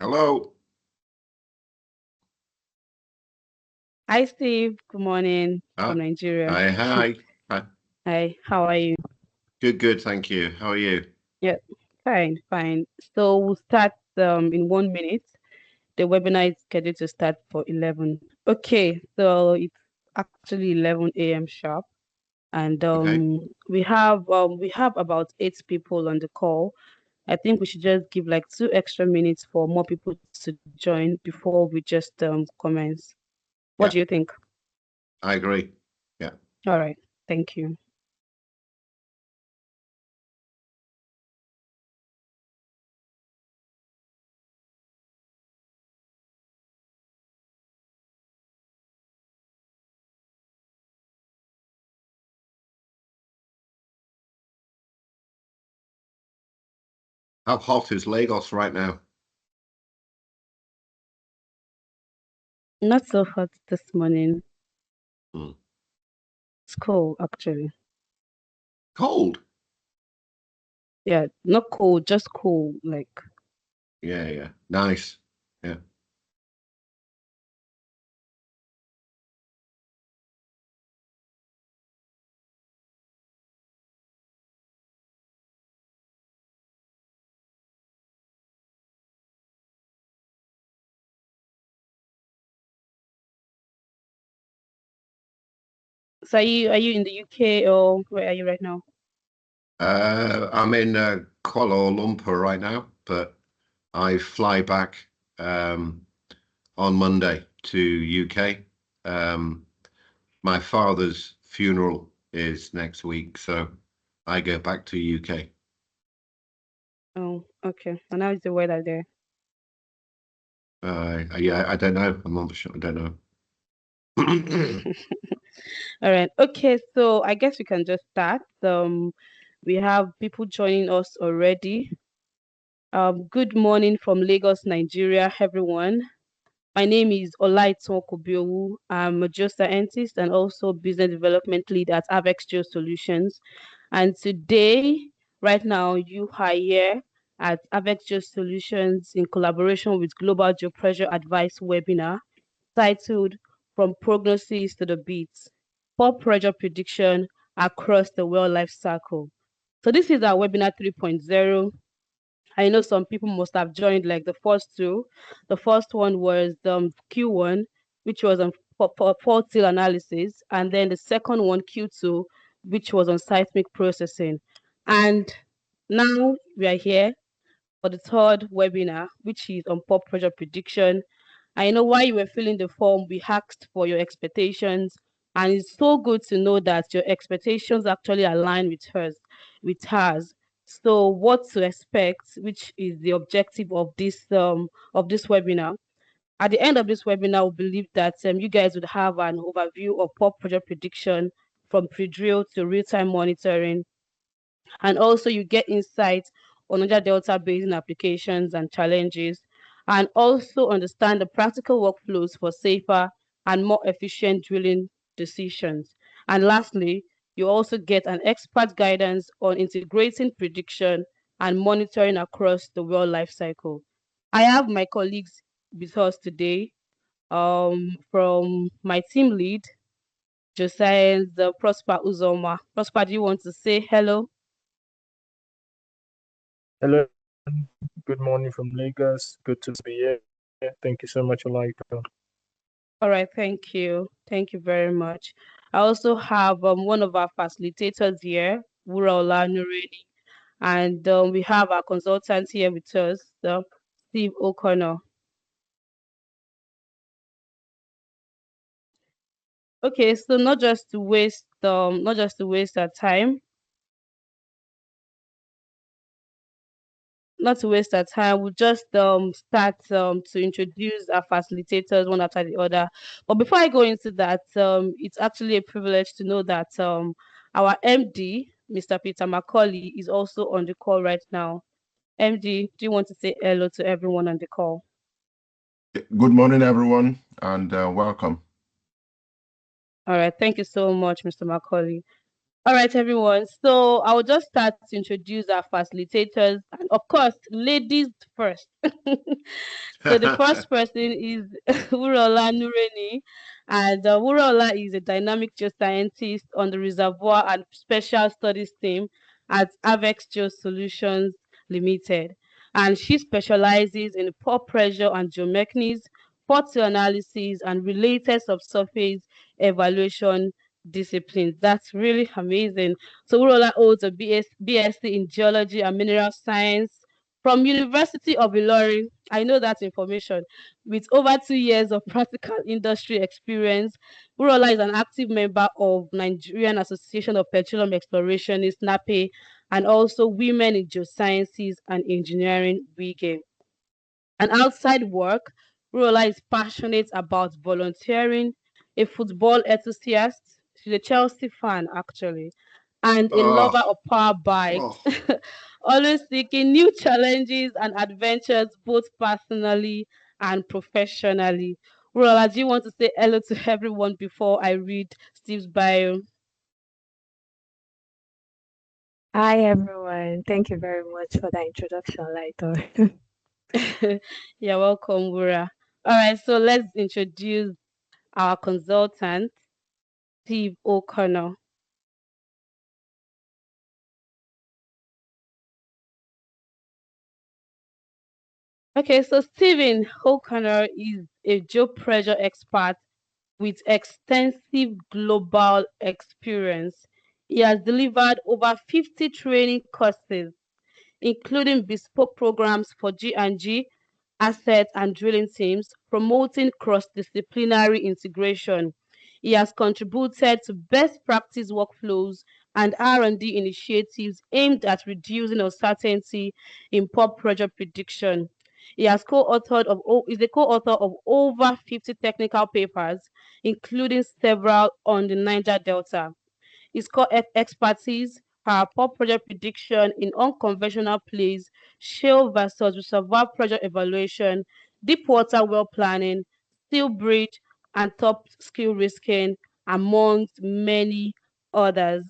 Hello. Hi, Steve. Good morning Ah, from Nigeria. hi. Hi. Hi, how are you? Good. Thank you. How are you? Yeah, fine. So we'll start in 1 minute. The webinar is scheduled to start for 11. Okay, so it's actually 11 a.m. sharp, and Okay. we have about 8 people on the call. I think we should just give like 2 extra minutes for more people to join before we just commence. What do Yeah, you think? I agree. Yeah. All right, thank you. How hot is Lagos right now? Not so hot this morning. Hmm. It's cold, actually. Cold. Yeah, not cold, just cool. Like, Yeah. Nice. Yeah. so are you in the UK or where are you right now? I'm in Kuala Lumpur right now, but I fly back on Monday to UK. Um, my father's funeral is next week, so I go back to UK. Oh, okay. And how is the weather there? Yeah, I don't know. I'm not sure. I don't know. All right. Okay, so I guess we can just start. We have people joining us already. Good morning from Lagos, Nigeria, everyone. My name is Olaiton Kobiowu. I'm a geoscientist and also business development lead at Avex Geo Solutions. And today, right now, you are here at Avex Geo Solutions in collaboration with Global Geopressure Advice webinar titled From Prognosis to the Beats, Pore Pressure Prediction Across the Well Life Cycle. So this is our webinar 3.0. I know some people must have joined like the first two. The first one was Q1, which was on fault till analysis, and then the second one, Q2, which was on seismic processing. And now we are here for the third webinar, which is on pore pressure prediction. I know why you were filling the form, we asked for your expectations, and it's so good to know that your expectations actually align with hers. So what to expect, which is the objective of this webinar. At the end of this webinar, we believe that you guys would have an overview of pore pressure prediction from pre-drill to real-time monitoring, and also you get insights on other delta basin applications and challenges, and also understand the practical workflows for safer and more efficient drilling decisions. And lastly, you also get an expert guidance on integrating prediction and monitoring across the well life cycle. I have my colleagues with us today, from my team lead Josiah, the Prosper Uzoma. Prosper, do you want to say hello? Hello, good morning from Lagos. Good to be here. Thank you so much, Olaito. All right, thank you. Thank you very much. I also have one of our facilitators here, Wuraola Nureni, and we have our consultant here with us, Steve O'Connor. Okay, so not just to waste our time, not to waste our time, we'll just start to introduce our facilitators one after the other. But before I go into that, it's actually a privilege to know that our MD, Mr. Peter Macaulay, is also on the call right now. MD, do you want to say hello to everyone on the call? Good morning, everyone, and welcome. All right, thank you so much, Mr. Macaulay. All right, everyone. So I will just start to introduce our facilitators and Of course, ladies first. So the first person is Wurola Nureni, and Wurola is a dynamic geoscientist on the reservoir and special studies team at Avex Geosolutions Limited, and she specializes in pore pressure and geomechanics, photo analysis, and related subsurface evaluation disciplines. That's really amazing. So Wurola holds a BSc in geology and mineral science from University of Ilorin. I know that information. With over 2 years of practical industry experience, Wurola is an active member of Nigerian Association of Petroleum Explorationists (NAPE) and also Women in Geosciences and Engineering (WIGE). And outside work, Rola is passionate about volunteering, a football enthusiast. She's a Chelsea fan, actually, and a lover Oh, of power bikes, oh. always seeking new challenges and adventures, both personally and professionally. Rola, do you want to say hello to everyone before I read Steve's bio? Hi everyone. Thank you very much for that introduction, Laito. You're welcome, Wura. All right, so let's introduce our consultant, Steve O'Connor. Okay, so Stephen O'Connor is a geopressure expert with extensive global experience. He has delivered over 50 training courses, including bespoke programs for G&G, asset and drilling teams, promoting cross-disciplinary integration. He has contributed to best practice workflows and R&D initiatives aimed at reducing uncertainty in pore pressure prediction. He has is a co-author of over 50 technical papers, including several on the Niger Delta. His core expertise are pore pressure prediction in unconventional plays, shale versus reservoir pressure evaluation, deep water well planning, steel bridge, and top skill risking, amongst many others.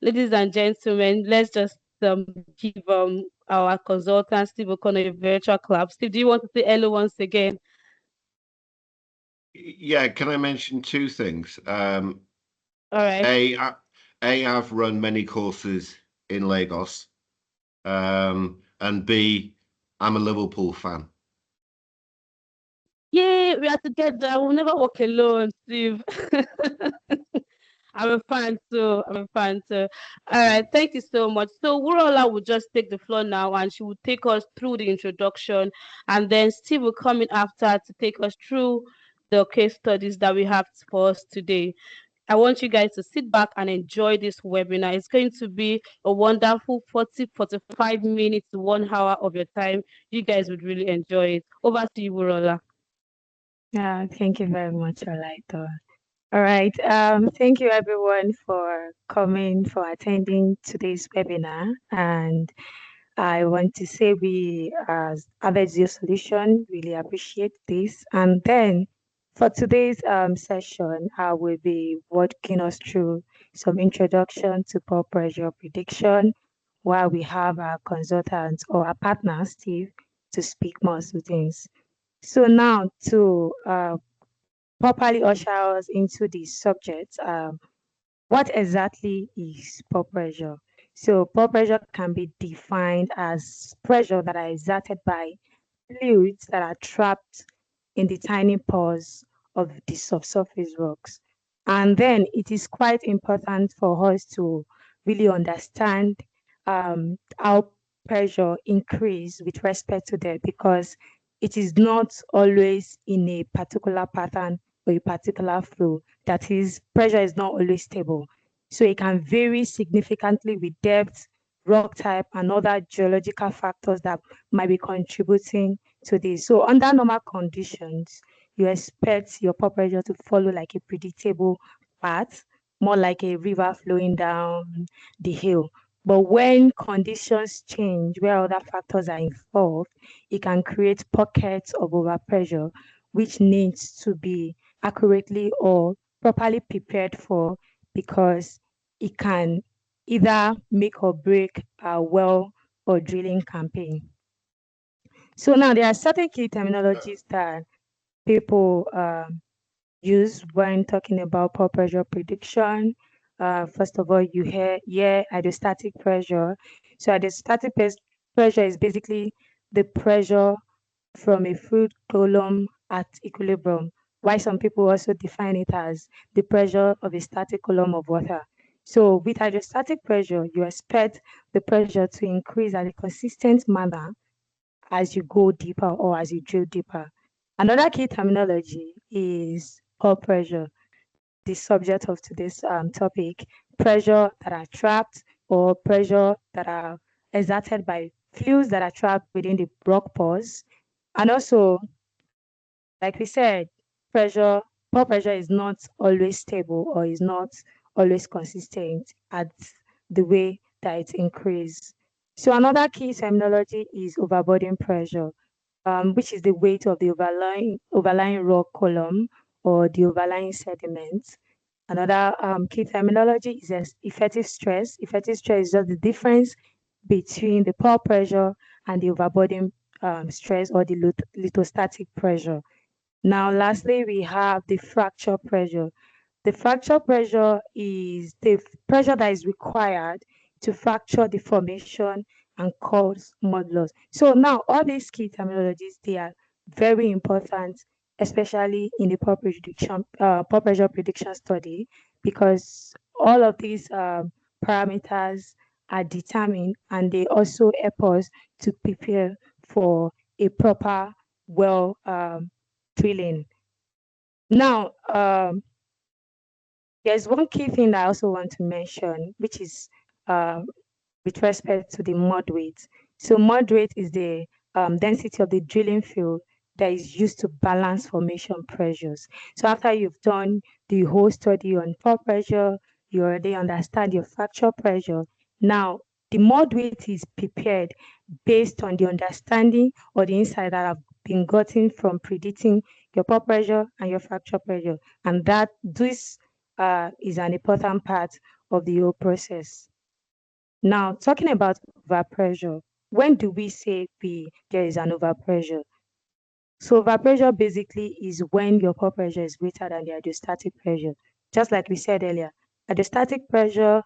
Ladies and gentlemen, let's just give our consultant Steve O'Connor a virtual clap. Steve, do you want to say hello once again? Yeah, can I mention two things? All right. I've run many courses in Lagos, and B, I'm a Liverpool fan. Yay, we are together. We'll never walk alone, Steve. I'm a fan too. I'm a fan too. All right, thank you so much. So Wurola will just take the floor now and she will take us through the introduction, and then Steve will come in after to take us through the case studies that we have for us today. I want you guys to sit back and enjoy this webinar. It's going to be a wonderful 45 minutes to 1 hour of your time. You guys would really enjoy it. Over to you, Wurola. Yeah, thank you very much, Laito. All right. Thank you everyone for coming, for attending today's webinar. And I want to say we as Avex Solution really appreciate this. And then for today's session, I will be walking us through some introduction to pore pressure prediction, while we have our consultant or our partner, Steve, to speak more to things. So now to properly usher us into the subject, what exactly is pore pressure? So pore pressure can be defined as pressure that are exerted by fluids that are trapped in the tiny pores of the subsurface rocks. And then it is quite important for us to really understand how pressure increase with respect to that, because it is not always in a particular pattern or a particular flow. That is, pressure is not always stable. So it can vary significantly with depth, rock type, and other geological factors that might be contributing to this. So under normal conditions, you expect your pore pressure to follow like a predictable path, more like a river flowing down the hill. But when conditions change, where other factors are involved, it can create pockets of overpressure, which needs to be accurately or properly prepared for, because it can either make or break a well or drilling campaign. So now there are certain key terminologies that people use when talking about pore pressure prediction. First of all, you hear hydrostatic pressure. So hydrostatic pressure is basically the pressure from a fluid column at equilibrium, while some people also define it as the pressure of a static column of water. So with hydrostatic pressure, you expect the pressure to increase at a consistent manner as you go deeper or as you drill deeper. Another key terminology is pore pressure, the subject of today's topic, pressure that are trapped or pressure that are exerted by fluids that are trapped within the rock pores. And also, like we said, pore pressure is not always stable or is not always consistent at the way that it increases. So another key terminology is overburden pressure, which is the weight of the overlying rock column or the overlying sediments. Another key terminology is effective stress. Effective stress is just the difference between the pore pressure and the overburden stress or the lithostatic pressure. Now, lastly, we have the fracture pressure. The fracture pressure is the pressure that is required to fracture the formation and cause mud loss. So now all these key terminologies, they are very important, especially in the pore pressure prediction study, because all of these parameters are determined and they also help us to prepare for a proper well drilling. Now, there's one key thing that I also want to mention, which is with respect to the mud weight. So mud weight is the density of the drilling field that is used to balance formation pressures. So after you've done the whole study on pore pressure, you already understand your fracture pressure. Now, the mud weight is prepared based on the understanding or the insight that have been gotten from predicting your pore pressure and your fracture pressure. And that this is an important part of the whole process. Now, talking about overpressure, when do we say there is an overpressure? So overpressure basically is when your pore pressure is greater than the hydrostatic pressure. Just like we said earlier, hydrostatic pressure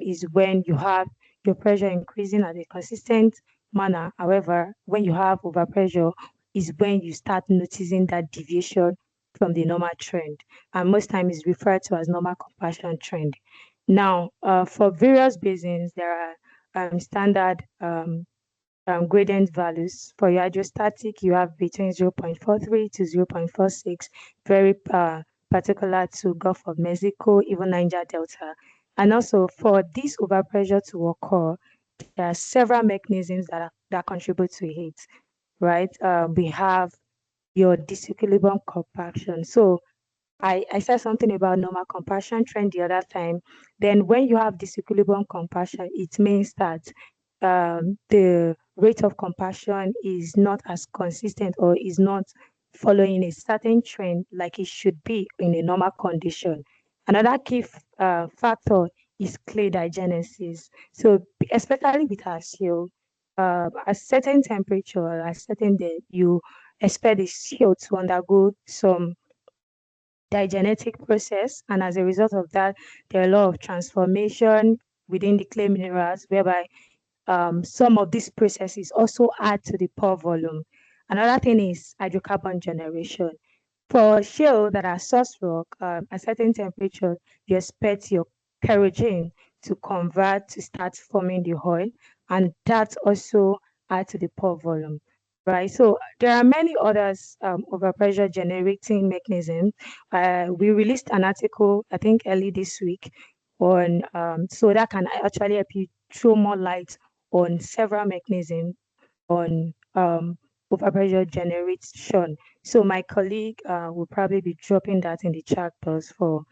is when you have your pressure increasing at a consistent manner. However, when you have overpressure is when you start noticing that deviation from the normal trend. And most times it's referred to as normal compaction trend. Now, for various basins, there are standard gradient values. For your hydrostatic, you have between 0.43 to 0.46, very particular to Gulf of Mexico, even Niger Delta. And also for this overpressure to occur, there are several mechanisms that contribute to it, right? We have your disequilibrium compaction. So I said something about normal compaction trend the other time. Then when you have disequilibrium compaction, it means that the rate of compaction is not as consistent or is not following a certain trend like it should be in a normal condition. Another key factor is clay diagenesis. So especially with our shale, at certain temperature, at certain day, you expect the shale to undergo some diagenetic process, and as a result of that, there are a lot of transformation within the clay minerals, whereby some of these processes also add to the pore volume. Another thing is hydrocarbon generation. For shale that are source rock, at certain temperature, you expect your kerosene to convert to start forming the oil, and that also add to the pore volume, right? So there are many others overpressure generating mechanisms. We released an article, I think early this week, on so that can actually help you throw more light on several mechanisms on overpressure generation. So my colleague will probably be dropping that in the chat box for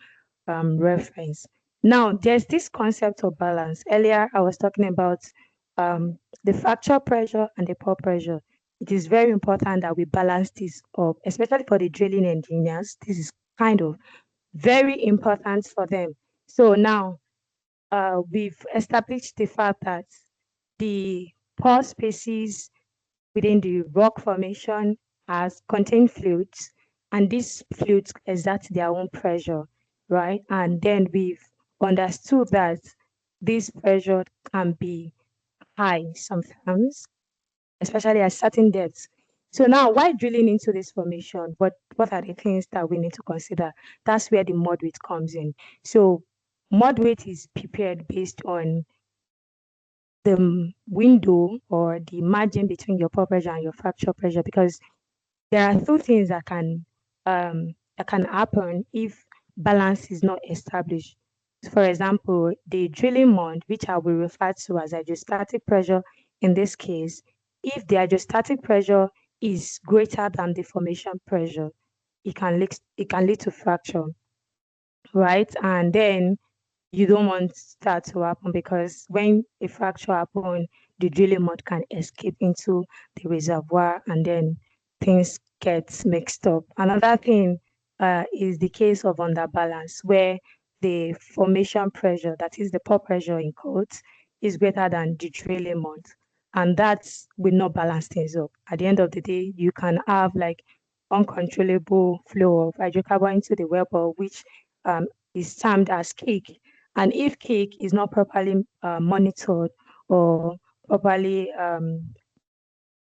reference. Now, there's this concept of balance. Earlier, I was talking about the fracture pressure and the pore pressure. It is very important that we balance this up, especially for the drilling engineers. This is kind of very important for them. So now we've established the fact that the pore spaces within the rock formation has contain fluids, and these fluids exert their own pressure, right? And then we've understood that this pressure can be high sometimes, especially at certain depths. So now, why drilling into this formation? What are the things that we need to consider? That's where the mud weight comes in. So mud weight is prepared based on the window or the margin between your pore pressure and your fracture pressure, because there are two things that can happen if balance is not established. For example, the drilling mud, which I will refer to as hydrostatic pressure in this case, if the hydrostatic pressure is greater than the formation pressure, it can lead to fracture, right? And then you don't want that to happen, because when a fracture happens, the drilling mud can escape into the reservoir and then things get mixed up. Another thing is the case of underbalance, where the formation pressure, that is the pore pressure in quotes, is greater than the drilling mud. And that will not balance things up. At the end of the day, you can have like uncontrollable flow of hydrocarbon into the wellbore, which is termed as cake. And if cake is not properly monitored or properly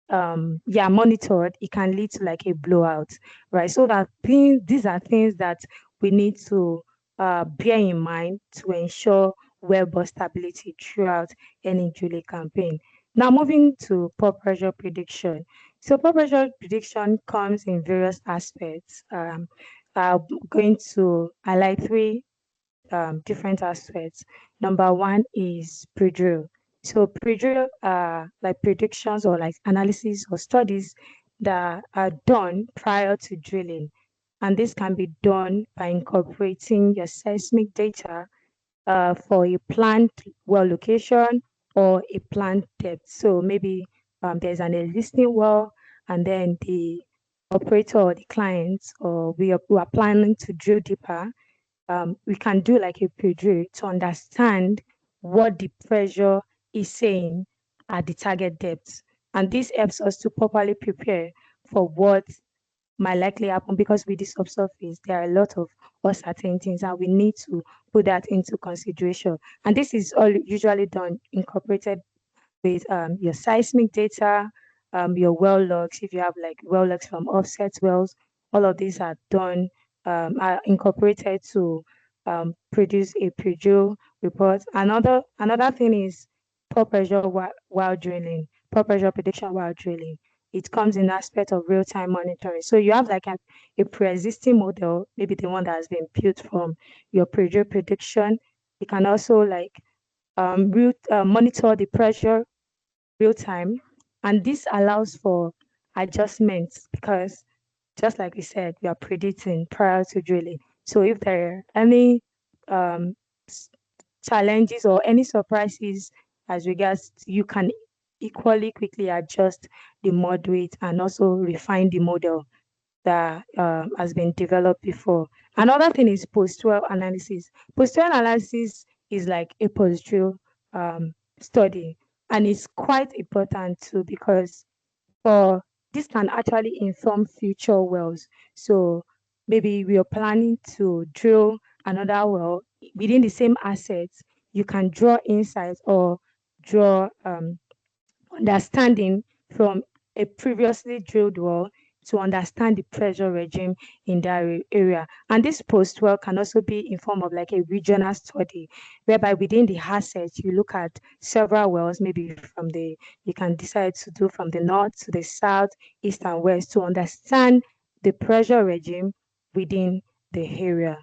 monitored, it can lead to like a blowout, right? So these are things that we need to bear in mind to ensure wellbore stability throughout any drilling campaign. Now moving to pore pressure prediction. So pore pressure prediction comes in various aspects. I'm going to highlight three different aspects. Number one is pre-drill. So pre-drill are like predictions or like analysis or studies that are done prior to drilling. And this can be done by incorporating your seismic data for a planned well location or a planned depth. So maybe there's an existing well, and then the operator or the client, or we are planning to drill deeper. We can do like a pre-drill to understand what the pressure is saying at the target depth. And this helps us to properly prepare for what might likely happen, because with the subsurface, there are a lot of uncertainties and we need to put that into consideration. And this is all usually done incorporated with your seismic data, your well logs. If you have like well logs from offset wells, all of these are done, are incorporated to produce a pre-drill report. Another thing is pore pressure while drilling, pore pressure prediction while drilling. It comes in aspect of real-time monitoring. So you have like a pre-existing model, maybe the one that has been built from your pre-drill prediction. You can also like monitor the pressure real time, and this allows for adjustments, because just like we said, we are predicting prior to drilling. So if there are any um, challenges or any surprises as regards, you can equally quickly adjust the mud weight and also refine the model that has been developed before. Another thing is post-well analysis. Post-well analysis is like a post-drill study, and it's quite important too, because for this can actually inform future wells. So maybe we are planning to drill another well within the same assets. You can draw insights or draw understanding from a previously drilled well to understand the pressure regime in that area. And this post well can also be in form of like a regional study, whereby within the assets you look at several wells, maybe you can decide to do from the north to the south, east and west, to understand the pressure regime within the area.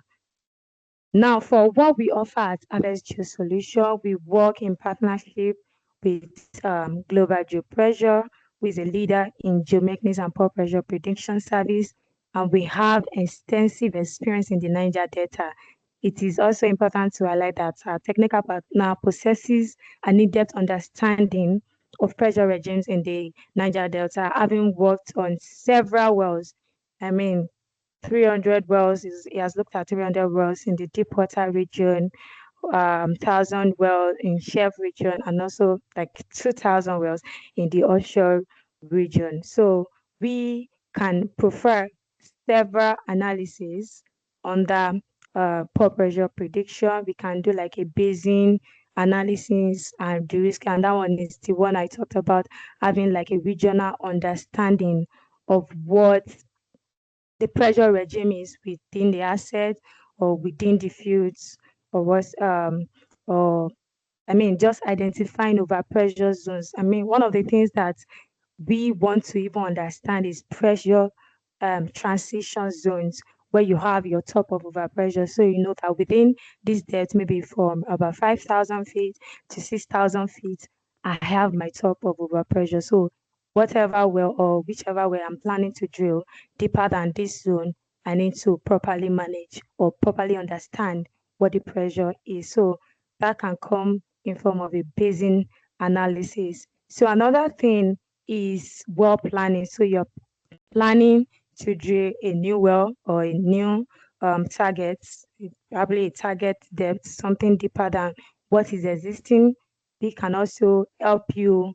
Now, for what we offer at Harvest Solution, we work in partnership with Global Geopressure, who is a leader in geomechanics and pore pressure prediction service, and we have extensive experience in the Niger Delta. It is also important to highlight that our technical partner possesses an in-depth understanding of pressure regimes in the Niger Delta, having worked on several wells. I mean, 300 wells, he has looked at 300 wells in the deep water region 1,000 wells in Chef region and also like 2,000 wells in the offshore region. So we can prefer several analyses under pore pressure prediction. We can do like a basin analysis and the risk, and that one is the one I talked about, having like a regional understanding of what the pressure regime is within the asset or within the fields, or what's or I mean just identifying overpressure zones. I mean, one of the things that we want to even understand is pressure transition zones, where you have your top of overpressure. So you know that within this depth, maybe from about 5,000 feet to 6,000 feet, I have my top of overpressure. So whatever well or whichever way I'm planning to drill deeper than this zone, I need to properly manage or properly understand what the pressure is. So that can come in form of a basin analysis. So another thing is well planning. So you're planning to drill a new well or a new target, probably a target depth, something deeper than what is existing. We can also help you,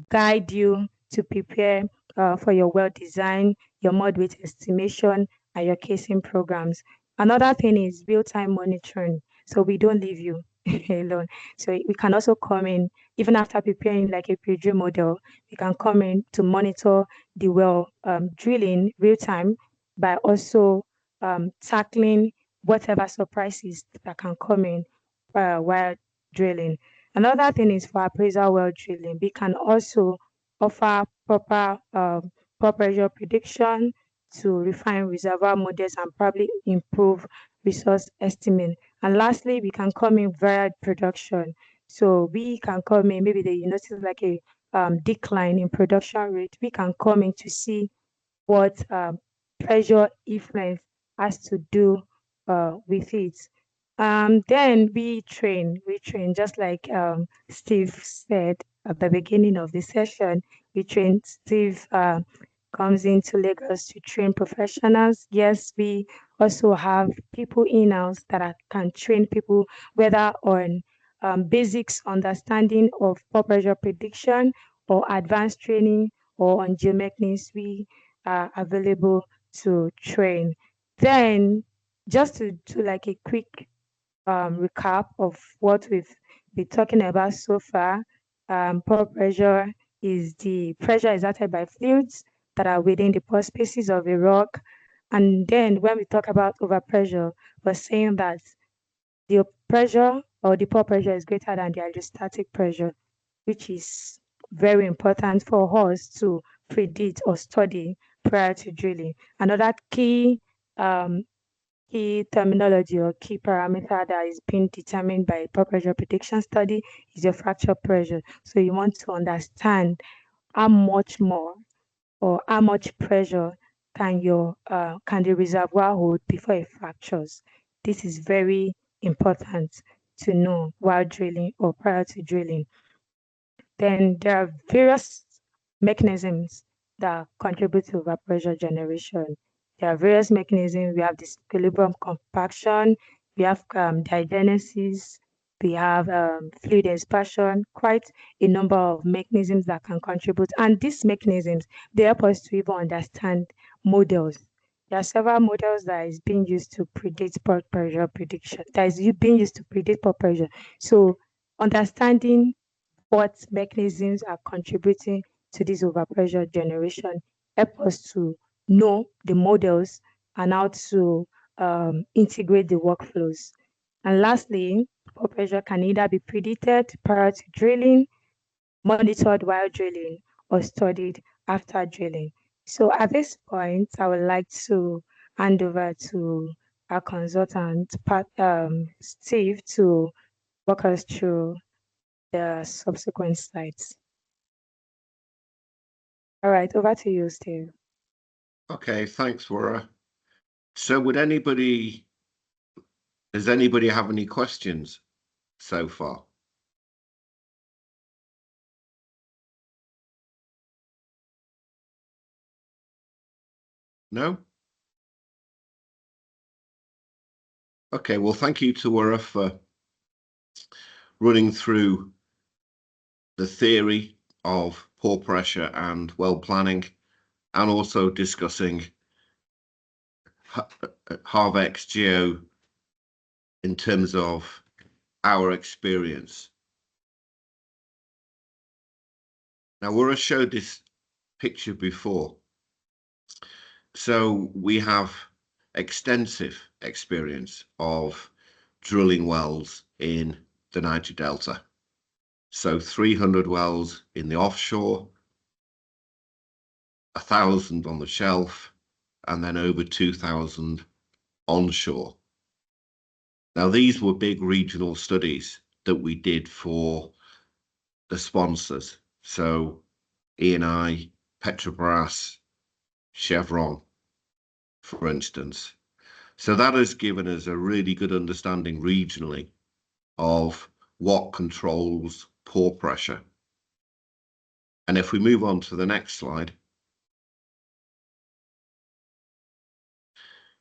guide you to prepare for your well design, your mud weight estimation, and your casing programs. Another thing is real-time monitoring. So we don't leave you alone. So we can also come in, even after preparing like a pre-drill model, we can come in to monitor the well drilling real time by also tackling whatever surprises that can come in while drilling. Another thing is for appraisal well drilling. We can also offer proper pore pressure prediction to refine reservoir models and probably improve resource estimate. And lastly, we can come in via production. So we can come in, maybe you notice like a decline in production rate. We can come in to see what pressure influence has to do with it. Then we train just like Steve said at the beginning of the session. We train. Steve comes into Lagos to train professionals. Yes, we also have people in-house that can train people, whether on basics understanding of pore pressure prediction or advanced training, or on geomechanics. We are available to train. Then just to do like a quick recap of what we've been talking about so far. Pore pressure is the pressure exerted by fluids that are within the pore spaces of a rock. And then when we talk about overpressure, we're saying that the pressure or the pore pressure is greater than the hydrostatic pressure, which is very important for us to predict or study prior to drilling. Another key terminology or key parameter that is being determined by pore pressure prediction study is your fracture pressure. So you want to understand how much more or how much pressure can the reservoir hold before it fractures. This is very important to know while drilling or prior to drilling. Then there are various mechanisms that contribute to overpressure generation. There are various mechanisms. We have disequilibrium compaction, we have diagenesis, we have fluid expansion, quite a number of mechanisms that can contribute. And these mechanisms, they help us to even understand models. There are several models that is being used to predict pore pressure prediction, that is being used to predict pore pressure. So understanding what mechanisms are contributing to this overpressure generation help us to know the models and how to integrate the workflows. And lastly, pore pressure can either be predicted prior to drilling, monitored while drilling, or studied after drilling. So at this point, I would like to hand over to our consultant, Steve, to walk us through the subsequent slides. All right, over to you, Steve. Okay, thanks, Wara. So does anybody have any questions so far? No? Okay, well, thank you to Wara for running through the theory of pore pressure and well planning, and also discussing Harvex Geo in terms of our experience. Now, Wura showed this picture before. So we have extensive experience of drilling wells in the Niger Delta. So 300 wells in the offshore, 1,000 on the shelf, and then over 2,000 onshore. Now, these were big regional studies that we did for the sponsors. So Eni, Petrobras, Chevron, for instance. So that has given us a really good understanding regionally of what controls pore pressure. And if we move on to the next slide,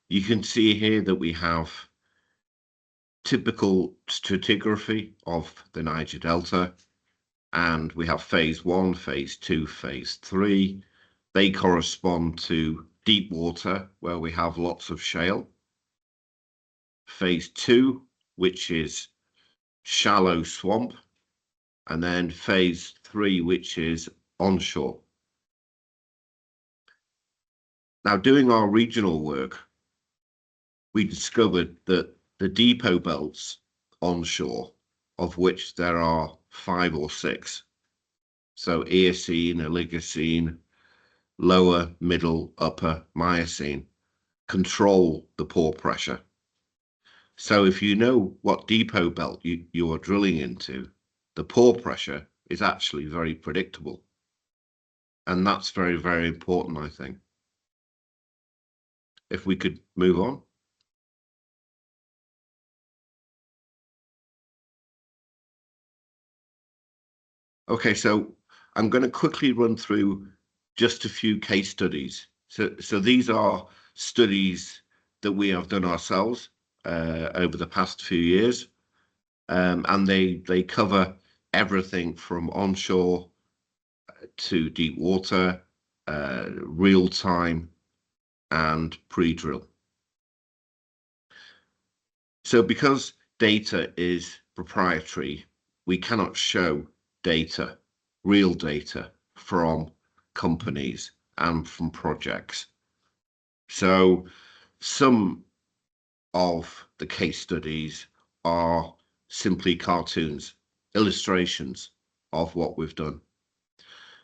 you can see here that we have typical stratigraphy of the Niger Delta, and we have phase 1, phase 2, phase 3. They correspond to deep water, where we have lots of shale. Phase 2, which is shallow swamp, and then phase 3, which is onshore. Now, doing our regional work, we discovered that the depot belts onshore, of which there are 5 or 6, so Eocene, Oligocene, lower, middle, upper Miocene, control the pore pressure. So if you know what depot belt you are drilling into, the pore pressure is actually very predictable. And that's very, very important, I think. If we could move on. Okay, so I'm going to quickly run through just a few case studies. So these are studies that we have done ourselves over the past few years. And they cover everything from onshore to deep water, real time, and pre-drill. So because data is proprietary, we cannot show data, real data from companies and from projects. So some of the case studies are simply cartoons, illustrations of what we've done.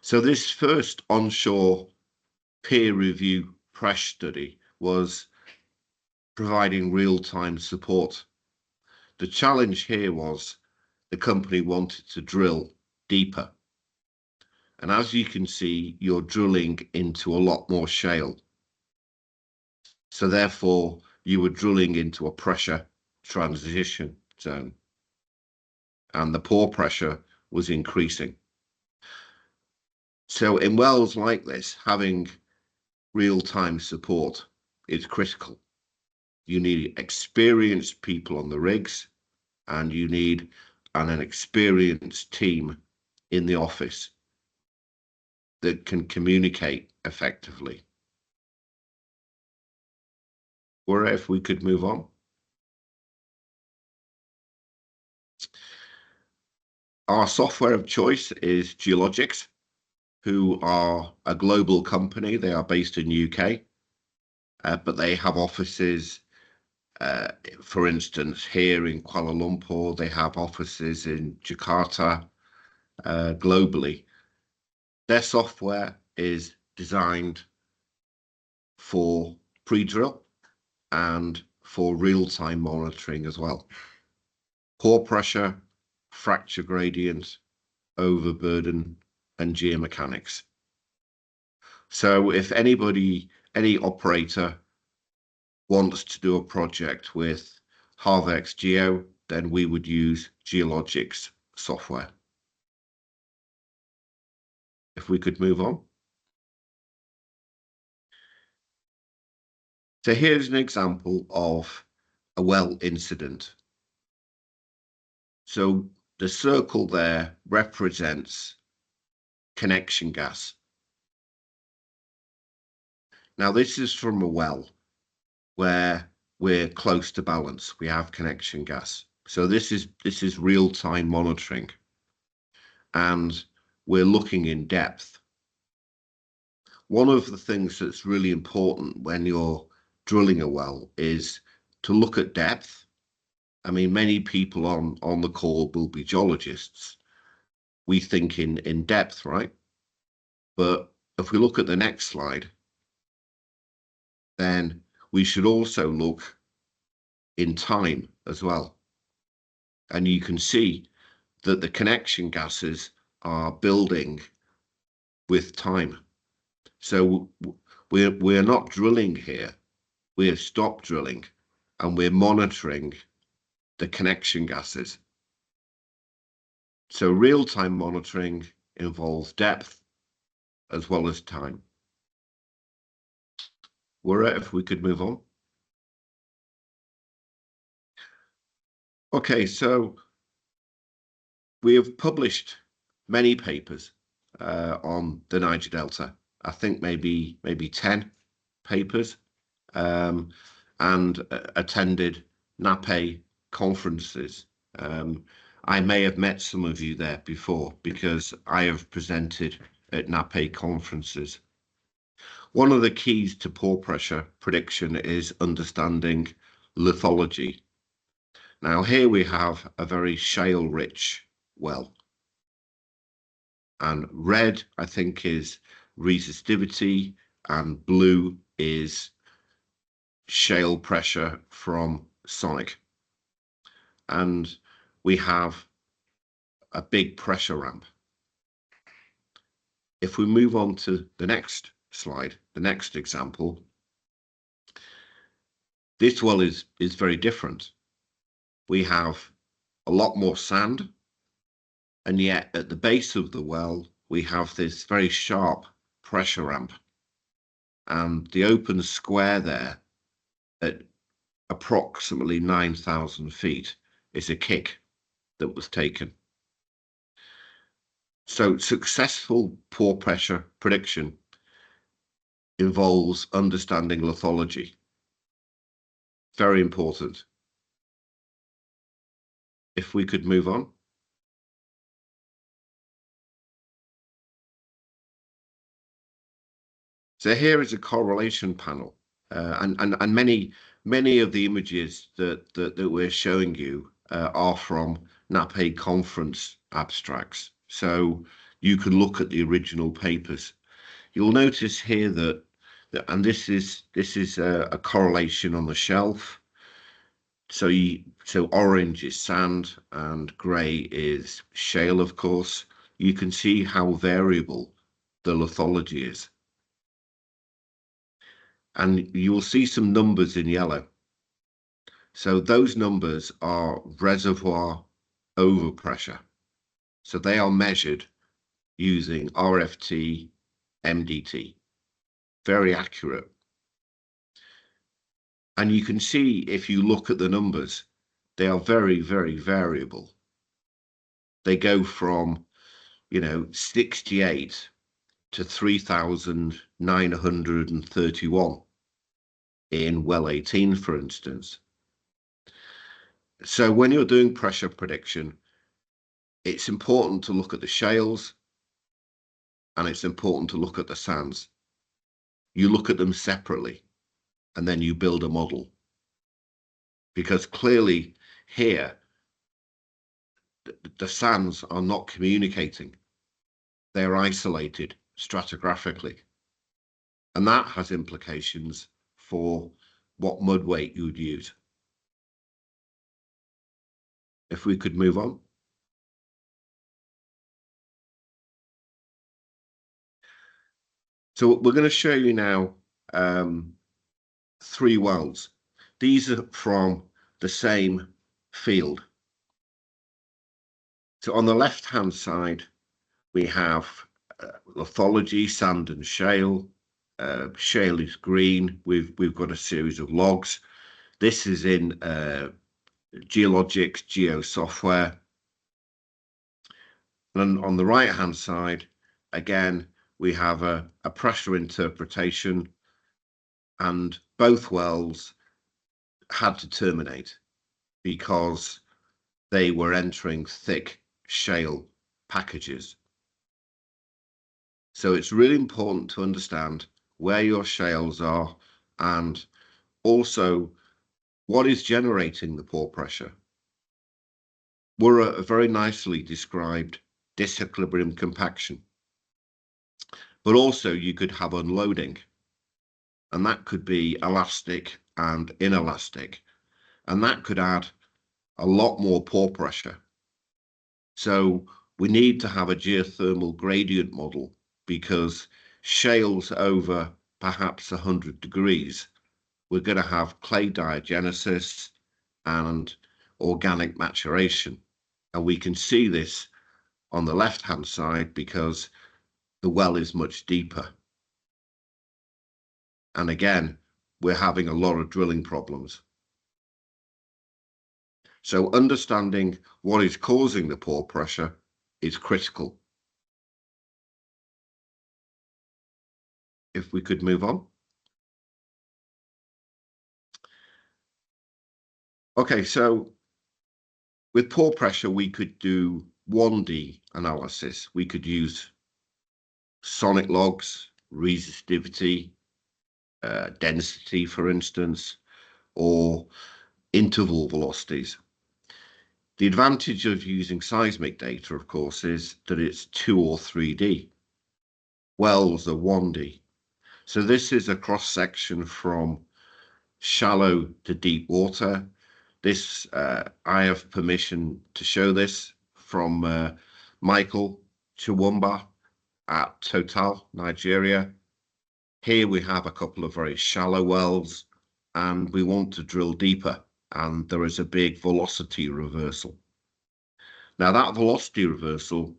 So this first onshore peer review press study was providing real-time support. The challenge here was the company wanted to drill deeper. And as you can see, you're drilling into a lot more shale. So therefore, you were drilling into a pressure transition zone. And the pore pressure was increasing. So in wells like this, having real-time support is critical. You need experienced people on the rigs, and you need an experienced team in the office that can communicate effectively. Or if we could move on. Our software of choice is Geologics, who are a global company. They are based in UK, but they have offices, for instance, here in Kuala Lumpur. They have offices in Jakarta, globally. Their software is designed for pre-drill and for real-time monitoring as well. Pore pressure, fracture gradient, overburden, and geomechanics. So if anybody, any operator wants to do a project with Harvex Geo, then we would use Geologics software. If we could move on. So here's an example of a well incident. So the circle there represents connection gas. Now this is from a well where we're close to balance. We have connection gas. So this is real-time monitoring, and we're looking in depth. One of the things that's really important when you're drilling a well is to look at depth. I mean, many people on the call will be geologists. We think in depth, right? But if we look at the next slide, then we should also look in time as well. And you can see that the connection gases are building with time. So we're not drilling here. We have stopped drilling and we're monitoring the connection gases. So real-time monitoring involves depth as well as time. If we could move on. Okay, so we have published many papers on the Niger Delta. I think maybe 10 papers, and attended NAPE conferences. I may have met some of you there before because I have presented at NAPE conferences. One of the keys to pore pressure prediction is understanding lithology. Now here we have a very shale-rich well. And red, I think, is resistivity, and blue is shale pressure from sonic. And we have a big pressure ramp. If we move on to the next slide, the next example, this well is very different. We have a lot more sand, and yet at the base of the well, we have this very sharp pressure ramp. And the open square there at approximately 9,000 feet is a kick that was taken. So successful pore pressure prediction involves understanding lithology. Very important. If we could move on. So here is a correlation panel, and many of the images that we're showing you are from NAPE conference abstracts. So you can look at the original papers. You'll notice here that and this is a correlation on the shelf. So orange is sand and grey is shale, of course. You can see how variable the lithology is. And you will see some numbers in yellow. So those numbers are reservoir overpressure. So they are measured using RFT, MDT. Very accurate. And you can see, if you look at the numbers, they are very, very variable. They go from, 68 to 3,931 in well 18, for instance. So when you're doing pressure prediction, it's important to look at the shales and it's important to look at the sands. You look at them separately and then you build a model. Because clearly here, the sands are not communicating. They're isolated stratigraphically. And that has implications for what mud weight you would use. If we could move on. So we're going to show you now 3 wells. These are from the same field. So on the left-hand side, we have lithology, sand and shale. Shale is green. We've got a series of logs. This is in geologics, geo software. And on the right hand side, again, we have a pressure interpretation, and both wells had to terminate because they were entering thick shale packages. So it's really important to understand where your shales are and also what is generating the pore pressure. We're a very nicely described disequilibrium compaction, but also you could have unloading, and that could be elastic and inelastic, and that could add a lot more pore pressure. So we need to have a geothermal gradient model, because shales over perhaps 100 degrees, we're going to have clay diagenesis and organic maturation. And we can see this on the left hand side because the well is much deeper. And again, we're having a lot of drilling problems. So understanding what is causing the pore pressure is critical. If we could move on. Okay, so with pore pressure, we could do 1D analysis. We could use sonic logs, resistivity, density, for instance, or interval velocities. The advantage of using seismic data, of course, is that it's 2 or 3D. Wells are 1D. So this is a cross-section from shallow to deep water. This, I have permission to show this from Michael Chiwumba at Total, Nigeria. Here we have a couple of very shallow wells, and we want to drill deeper, and there is a big velocity reversal. Now that velocity reversal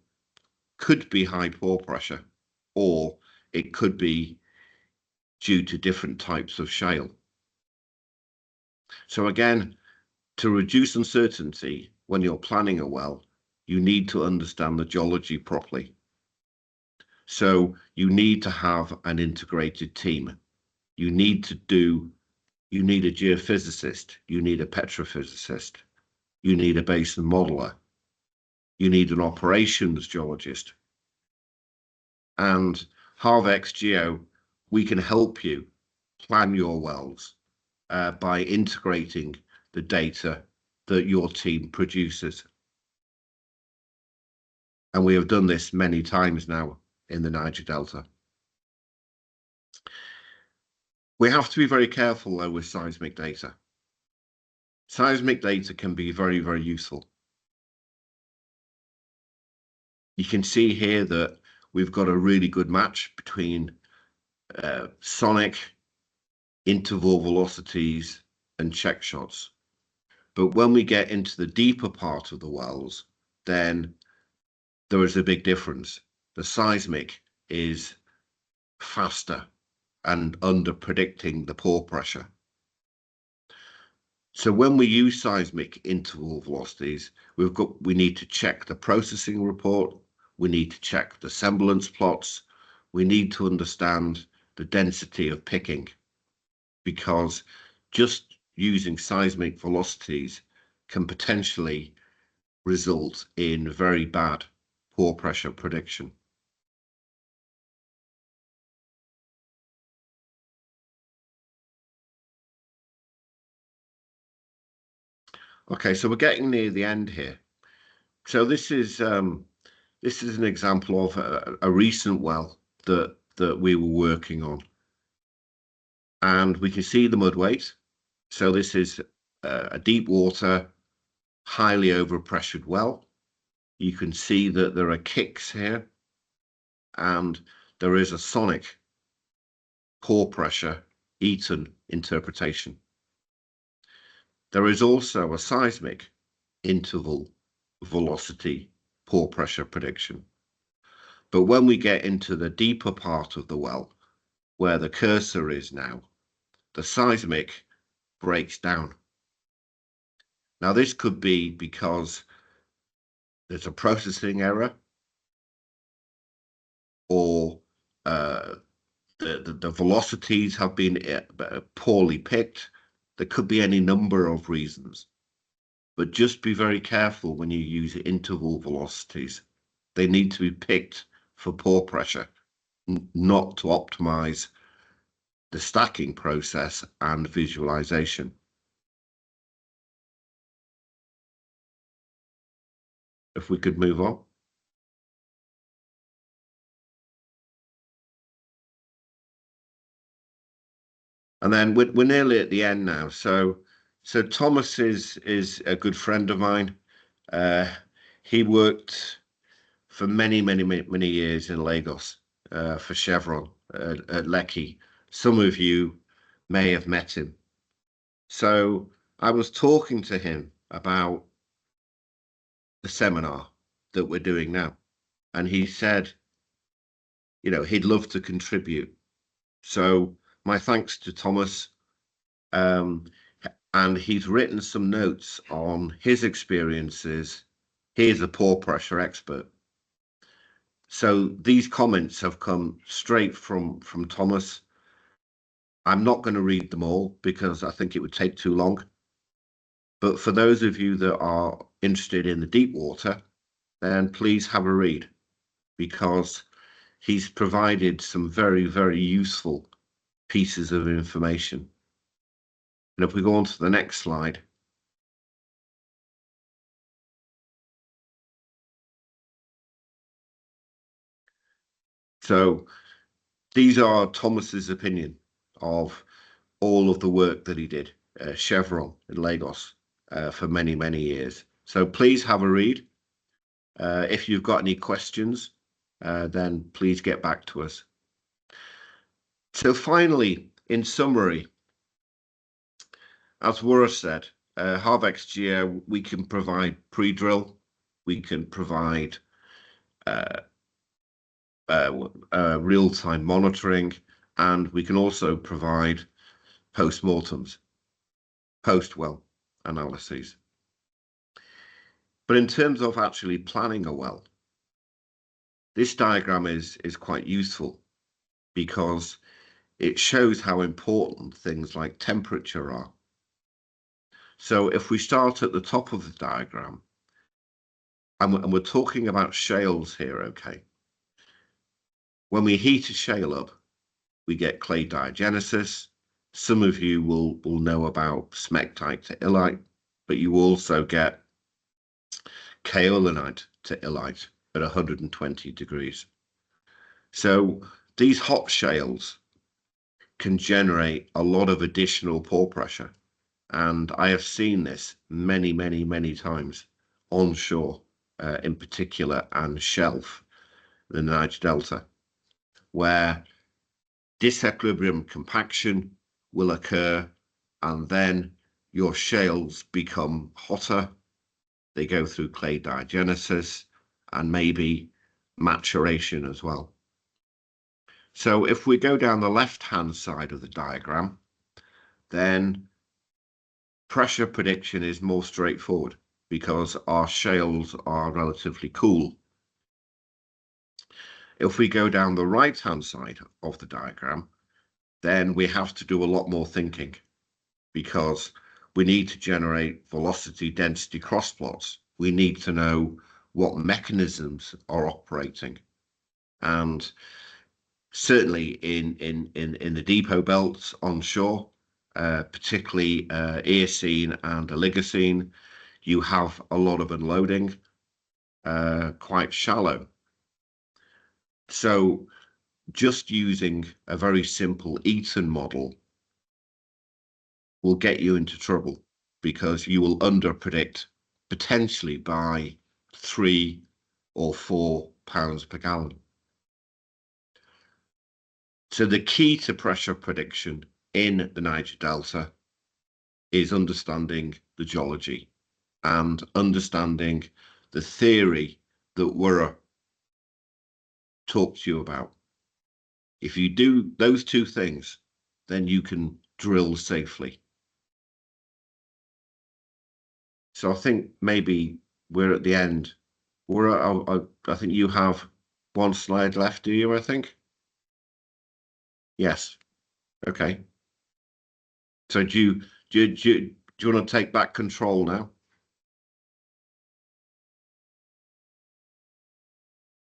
could be high pore pressure, or it could be due to different types of shale. So again, to reduce uncertainty when you're planning a well, you need to understand the geology properly. So you need to have an integrated team. You need a geophysicist, you need a petrophysicist, you need a basin modeler, you need an operations geologist. And Harvex Geo, we can help you plan your wells by integrating the data that your team produces. And we have done this many times now in the Niger Delta. We have to be very careful though with seismic data. Seismic data can be very, very useful. You can see here that we've got a really good match between sonic, interval velocities and check shots. But when we get into the deeper part of the wells, then there is a big difference. The seismic is faster and under predicting the pore pressure. So when we use seismic interval velocities, we need to check the processing report, we need to check the semblance plots, we need to understand the density of picking, because just using seismic velocities can potentially result in very bad pore pressure prediction. Okay, so we're getting near the end here. So this is an example of a recent well that we were working on, and we can see the mud weight. So this is a deep water, highly overpressured well. You can see that there are kicks here, and there is a sonic pore pressure Eaton interpretation. There is also a seismic interval velocity pore pressure prediction. But when we get into the deeper part of the well, where the cursor is now, the seismic breaks down. Now this could be because there's a processing error, or the velocities have been poorly picked. There could be any number of reasons, but just be very careful when you use interval velocities. They need to be picked for pore pressure, not to optimize the stacking process and visualization. If we could move on. And then we're nearly at the end now. So Thomas is a good friend of mine. He worked for many years in Lagos for Chevron at Lekki. Some of you may have met him. So I was talking to him about the seminar that we're doing now, and he said, you know, he'd love to contribute. So my thanks to Thomas. And he's written some notes on his experiences. He's a pore pressure expert. So these comments have come straight from Thomas. I'm not going to read them all because I think it would take too long. But for those of you that are interested in the deep water, then please have a read, because he's provided some very useful pieces of information. And if we go on to the next slide. So these are Thomas's opinion of all of the work that he did, Chevron in Lagos, for many years. So please have a read. If you've got any questions, then please get back to us. So finally, in summary, as Wura said, Harvex Geo, we can provide pre-drill, we can provide real-time monitoring, and we can also provide post-mortems, post-well analyses. But in terms of actually planning a well, this diagram is quite useful because it shows how important things like temperature are. So if we start at the top of the diagram, and we're talking about shales here, okay? When we heat a shale up, we get clay diagenesis. Some of you will know about smectite to illite, but you also get kaolinite to illite at 120 degrees. So these hot shales can generate a lot of additional pore pressure. And I have seen this many times onshore, in particular, and shelf, the Niger Delta, where disequilibrium compaction will occur, and then your shales become hotter. They go through clay diagenesis and maybe maturation as well. So if we go down the left-hand side of the diagram, then pressure prediction is more straightforward because our shales are relatively cool. If we go down the right-hand side of the diagram, then we have to do a lot more thinking because we need to generate velocity density cross plots. We need to know what mechanisms are operating. And certainly in the depot belts onshore, particularly Eocene and Oligocene, you have a lot of unloading, quite shallow. So just using a very simple Eaton model will get you into trouble because you will underpredict potentially by 3 or 4 pounds per gallon. So the key to pressure prediction in the Niger Delta is understanding the geology and understanding the theory that Wura talked to you about. If you do those two things, then you can drill safely. So I think maybe we're at the end. I think you have one slide left, do you, I think? Yes. Okay. So do you want to take back control now?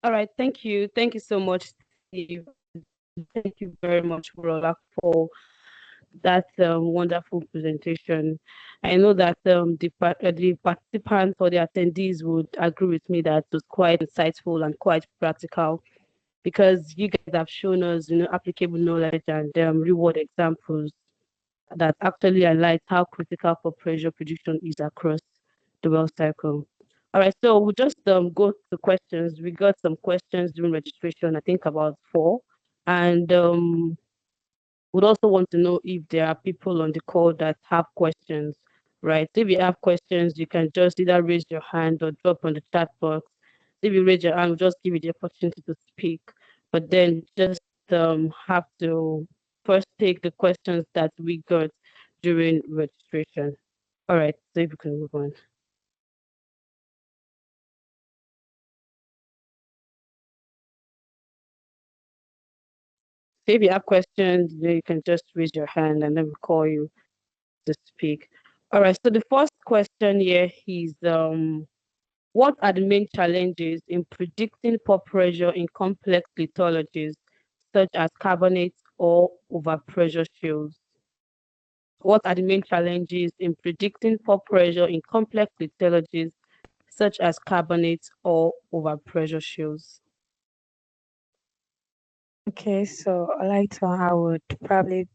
All right, thank you. Thank you so much, Steve. Thank you very much, Rola, for that wonderful presentation. I know that the participants or the attendees would agree with me that it was quite insightful and quite practical, because you guys have shown us, applicable knowledge and reward examples that actually highlight how critical for pressure prediction is across the well cycle. All right, so we'll just go to questions. We got some questions during registration, I think about 4. And would also want to know if there are people on the call that have questions, right? If you have questions, you can just either raise your hand or drop on the chat box. If you raise your hand, we'll just give you the opportunity to speak. But then just have to first take the questions that we got during registration. All right, so if you can move on. So if you have questions, you can just raise your hand and then we'll call you to speak. All right, so the first question here is what are the main challenges in predicting pore pressure in complex lithologies such as carbonates or overpressure shales? What are the main challenges in predicting pore pressure in complex lithologies such as carbonates or overpressure shales? Okay, so later I would probably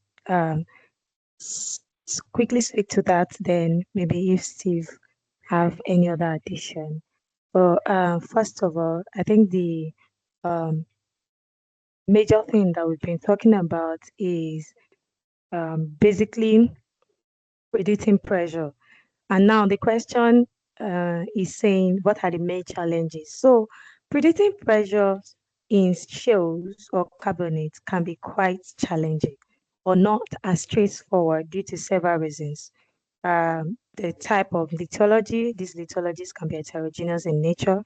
quickly speak to that. Then maybe if Steve have any other addition. Well, first of all, I think the major thing that we've been talking about is basically predicting pressure. And now the question is saying, what are the main challenges? So predicting pressure in shales or carbonates can be quite challenging or not as straightforward due to several reasons. The type of lithology, these lithologies can be heterogeneous in nature.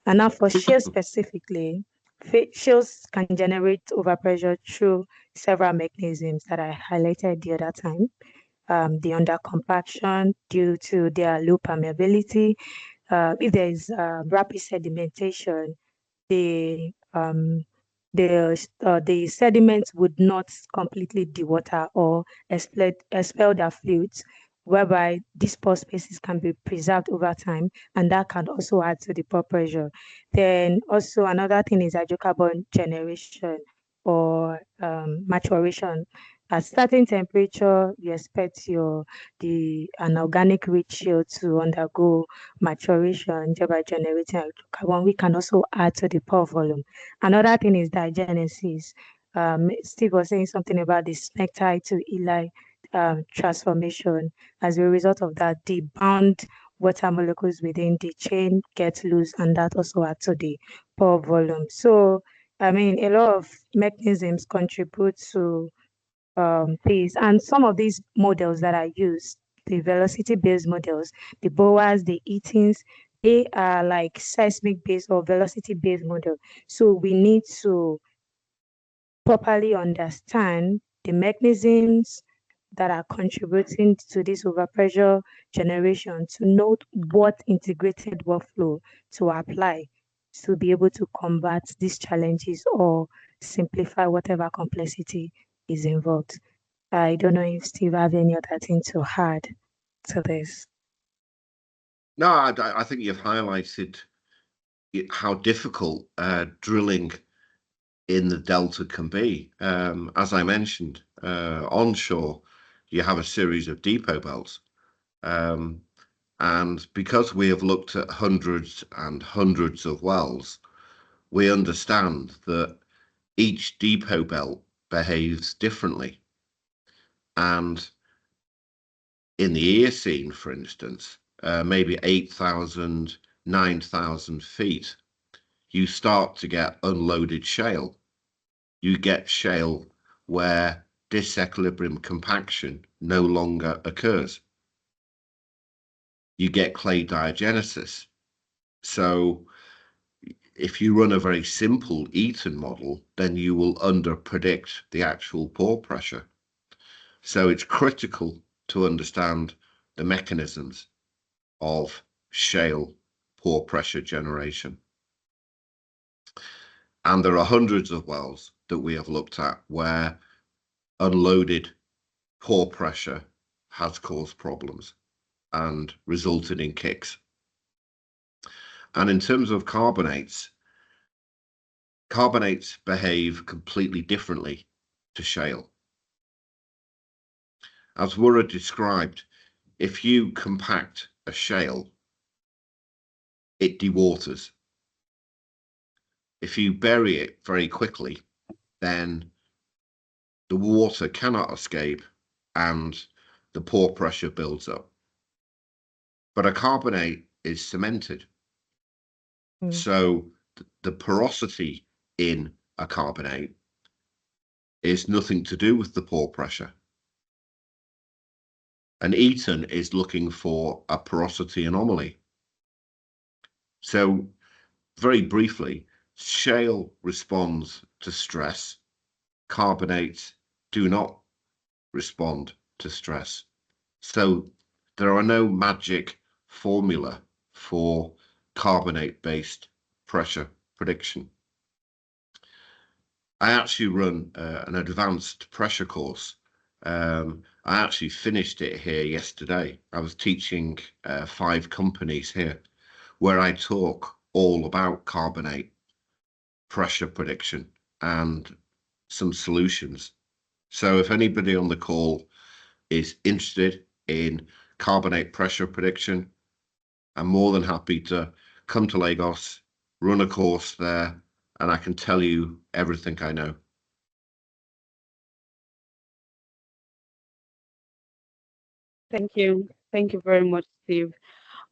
And now for shales specifically, shales can generate overpressure through several mechanisms that I highlighted the other time. The undercompaction due to their low permeability. If there is rapid sedimentation, the the sediments would not completely dewater or expel their fluids, whereby these pore spaces can be preserved over time, and that can also add to the pore pressure. Then also another thing is hydrocarbon generation or maturation. At certain temperature, you expect an organic rich shale to undergo maturation, thereby generating hydrocarbon. We can also add to the pore volume. Another thing is diagenesis. Steve was saying something about the smectite to Eli transformation. As a result of that, the bound water molecules within the chain get loose, and that also adds to the pore volume. So, I mean, a lot of mechanisms contribute to this, and some of these models that I use, the velocity-based models, the BOAs, the ETINs, they are like seismic-based or velocity-based model. So we need to properly understand the mechanisms that are contributing to this overpressure generation to know what integrated workflow to apply to be able to combat these challenges or simplify whatever complexity is involved. I don't know if Steve have any other thing to add to this. No, I think you've highlighted how difficult drilling in the delta can be. As I mentioned, onshore, you have a series of depot belts. And because we have looked at hundreds and hundreds of wells, we understand that each depot belt behaves differently. And in the Eocene, for instance, maybe 8,000, 9,000 feet, you start to get unloaded shale. You get shale where disequilibrium compaction no longer occurs. You get clay diagenesis. So if you run a very simple Eaton model, then you will under-predict the actual pore pressure. So it's critical to understand the mechanisms of shale pore pressure generation. And there are hundreds of wells that we have looked at where unloaded pore pressure has caused problems and resulted in kicks. And in terms of carbonates behave completely differently to shale. As Wura described, if you compact a shale, it dewaters. If you bury it very quickly, then the water cannot escape and the pore pressure builds up. But a carbonate is cemented. So the porosity in a carbonate is nothing to do with the pore pressure. And Eaton is looking for a porosity anomaly. So very briefly, shale responds to stress. Carbonates do not respond to stress. So there are no magic formula for carbonate-based pressure prediction. I actually run an advanced pressure course. I actually finished it here yesterday. I was teaching 5 companies here where I talk all about carbonate pressure prediction and some solutions. So if anybody on the call is interested in carbonate pressure prediction, I'm more than happy to come to Lagos, run a course there, and I can tell you everything I know. Thank you. Thank you very much, Steve.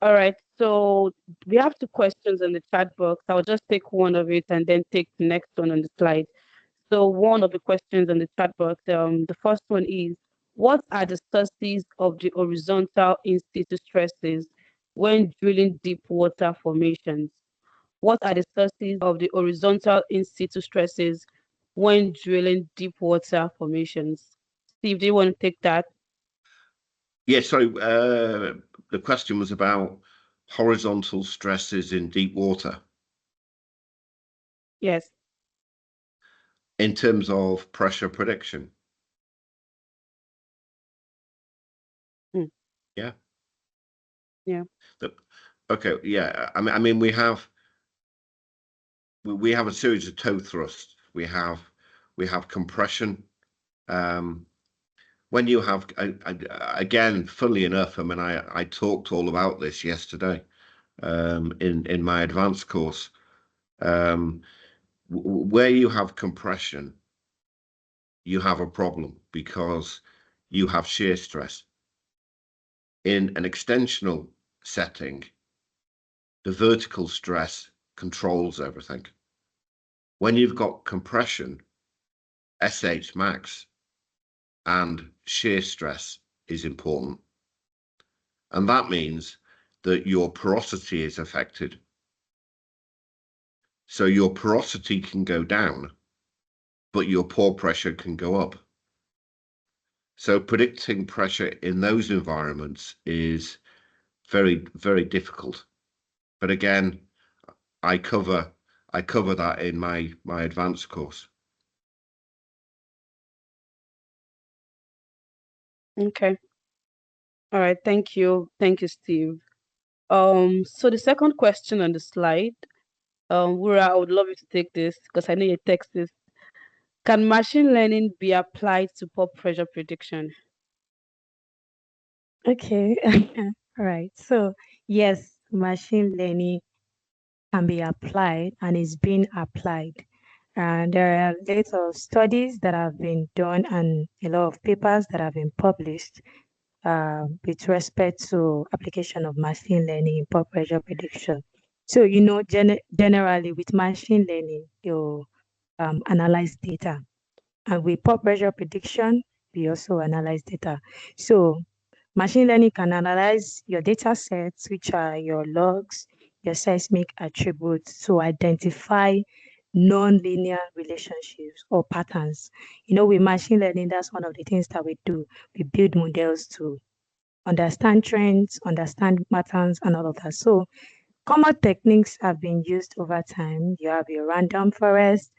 All right. So we have 2 questions in the chat box. I'll just take one of it and then take the next one on the slide. So one of the questions in the chat box, the first one is, what are the sources of the horizontal in-situ stresses when drilling deep water formations? What are the sources of the horizontal in-situ stresses when drilling deep water formations? Steve, do you want to take that? Yeah, sorry, the question was about horizontal stresses in deep water. Yes. In terms of pressure prediction. Yeah. Yeah. Okay. Yeah. I mean, we have a series of toe thrusts. We have compression. When you have again, funnily enough, I mean, I talked all about this yesterday in my advanced course. Where you have compression, you have a problem because you have shear stress. In an extensional setting, the vertical stress controls everything. When you've got compression, SH max and shear stress is important. And that means that your porosity is affected. So your porosity can go down, but your pore pressure can go up. So predicting pressure in those environments is very, very difficult. But again, I cover that in my advanced course. Okay. All right. Thank you. Thank you, Steve. So the second question on the slide, Wura, I would love you to take this because I know your text is, can machine learning be applied to pore pressure prediction? Okay. All right. So yes, machine learning can be applied and is being applied. And there are a lot of studies that have been done and a lot of papers that have been published with respect to application of machine learning in pore pressure prediction. So, generally with machine learning, you analyze data. And with pore pressure prediction, we also analyze data. So machine learning can analyze your data sets, which are your logs, your seismic attributes to identify non-linear relationships or patterns. With machine learning, that's one of the things that we do. We build models to understand trends, understand patterns, and all of that. So common techniques have been used over time. You have your random forest,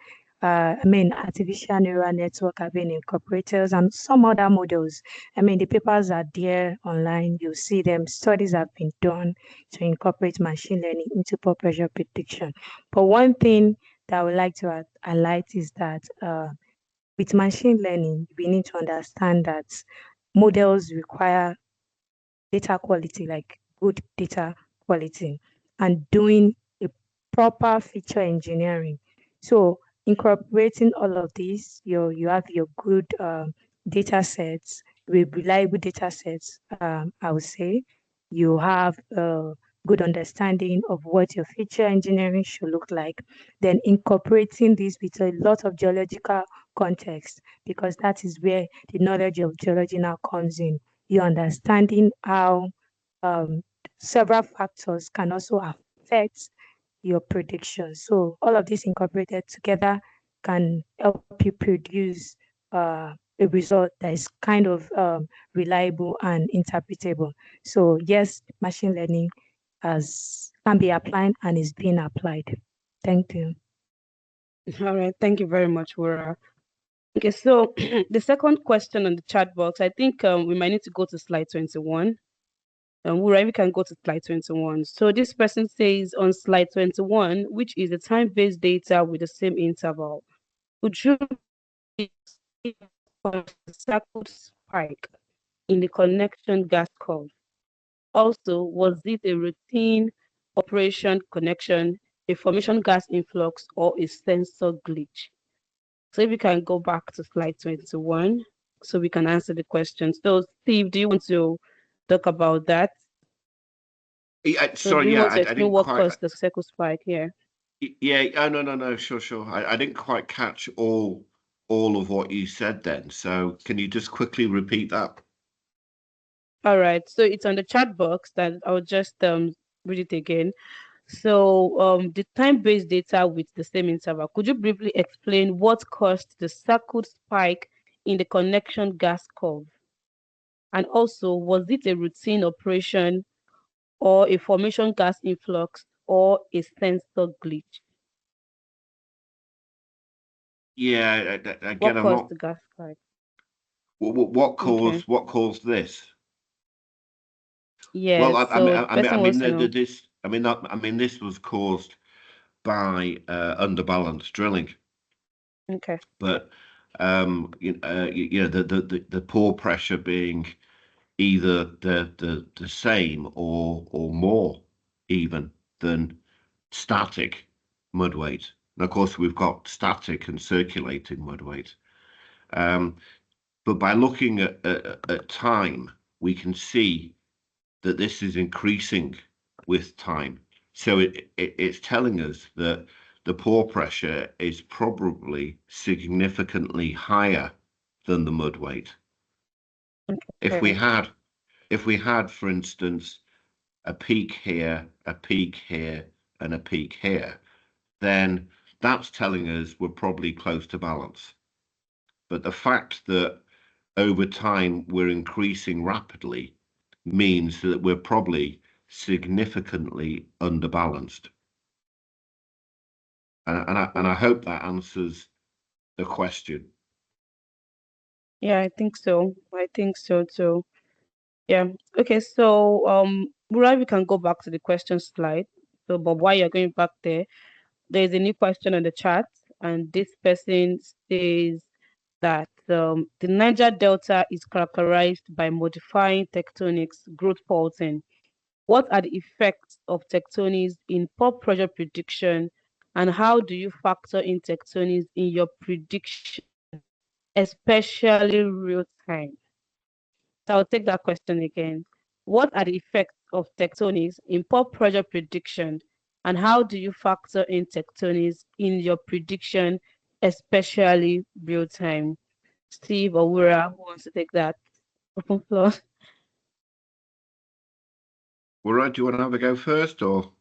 artificial neural network have been incorporated, and some other models. The papers are there online. You see them. Studies have been done to incorporate machine learning into pore pressure prediction. But one thing that I would like to highlight is that with machine learning, we need to understand that models require data quality, like good data quality, and doing a proper feature engineering. So incorporating all of these, you have your good data sets, reliable data sets, I would say. You have a good understanding of what your feature engineering should look like. Then incorporating this with a lot of geological context, because that is where the knowledge of geology now comes in. You're understanding how several factors can also affect your prediction. So all of this incorporated together can help you produce a result that is kind of reliable and interpretable. So yes, machine learning can be applied and is being applied. Thank you. All right, thank you very much, Wura. Okay, so the second question on the chat box, I think we might need to go to slide 21. Wura, we can go to slide 21. So this person says on slide 21, which is the time-based data with the same interval, would you circled spike in the connection gas curve? Also, was it a routine operation connection, a formation gas influx, or a sensor glitch? So if we can go back to slide 21, so we can answer the question. So Steve, do you want to talk about that? Yeah, So do sorry, you yeah, want to I explain didn't what quite. caused the circle spike here? Yeah, oh no, sure. I didn't quite catch all of what you said then. So can you just quickly repeat that? All right, so it's on the chat box that I'll just read it again. So the time-based data with the same interval, could you briefly explain what caused the circled spike in the connection gas curve? And also, was it a routine operation or a formation gas influx or a sensor glitch? Yeah, What again, I'm caused not. the gas spike? What Okay. caused this? Yes, Well, so the person wants to know. this was caused by underbalanced drilling, Okay. but the pore pressure being either the same or more even than static mud weight. And of course, we've got static and circulating mud weight. But by looking at time, we can see that this is increasing with time. So it's telling us that the pore pressure is probably significantly higher than the mud weight. If we had, for instance, a peak here, a peak here, and a peak here, then that's telling us we're probably close to balance. But the fact that over time we're increasing rapidly means that we're probably significantly underbalanced. And I hope that answers the question. Yeah, I think so. I think so too. Yeah. Okay, so Burai, we can go back to the question slide. So, but while you're going back there, there's a new question on the chat, and this person says that the Niger Delta is characterized by modifying tectonics, growth faulting. What are the effects of tectonics in pore pressure prediction, and how do you factor in tectonics in your prediction, especially real time? So I'll take that question again. What are the effects of tectonics in pore pressure prediction, and how do you factor in tectonics in your prediction, especially real time? Steve or Wura, who wants to take that? Open floor. Well, right, do you want to have a go first, or?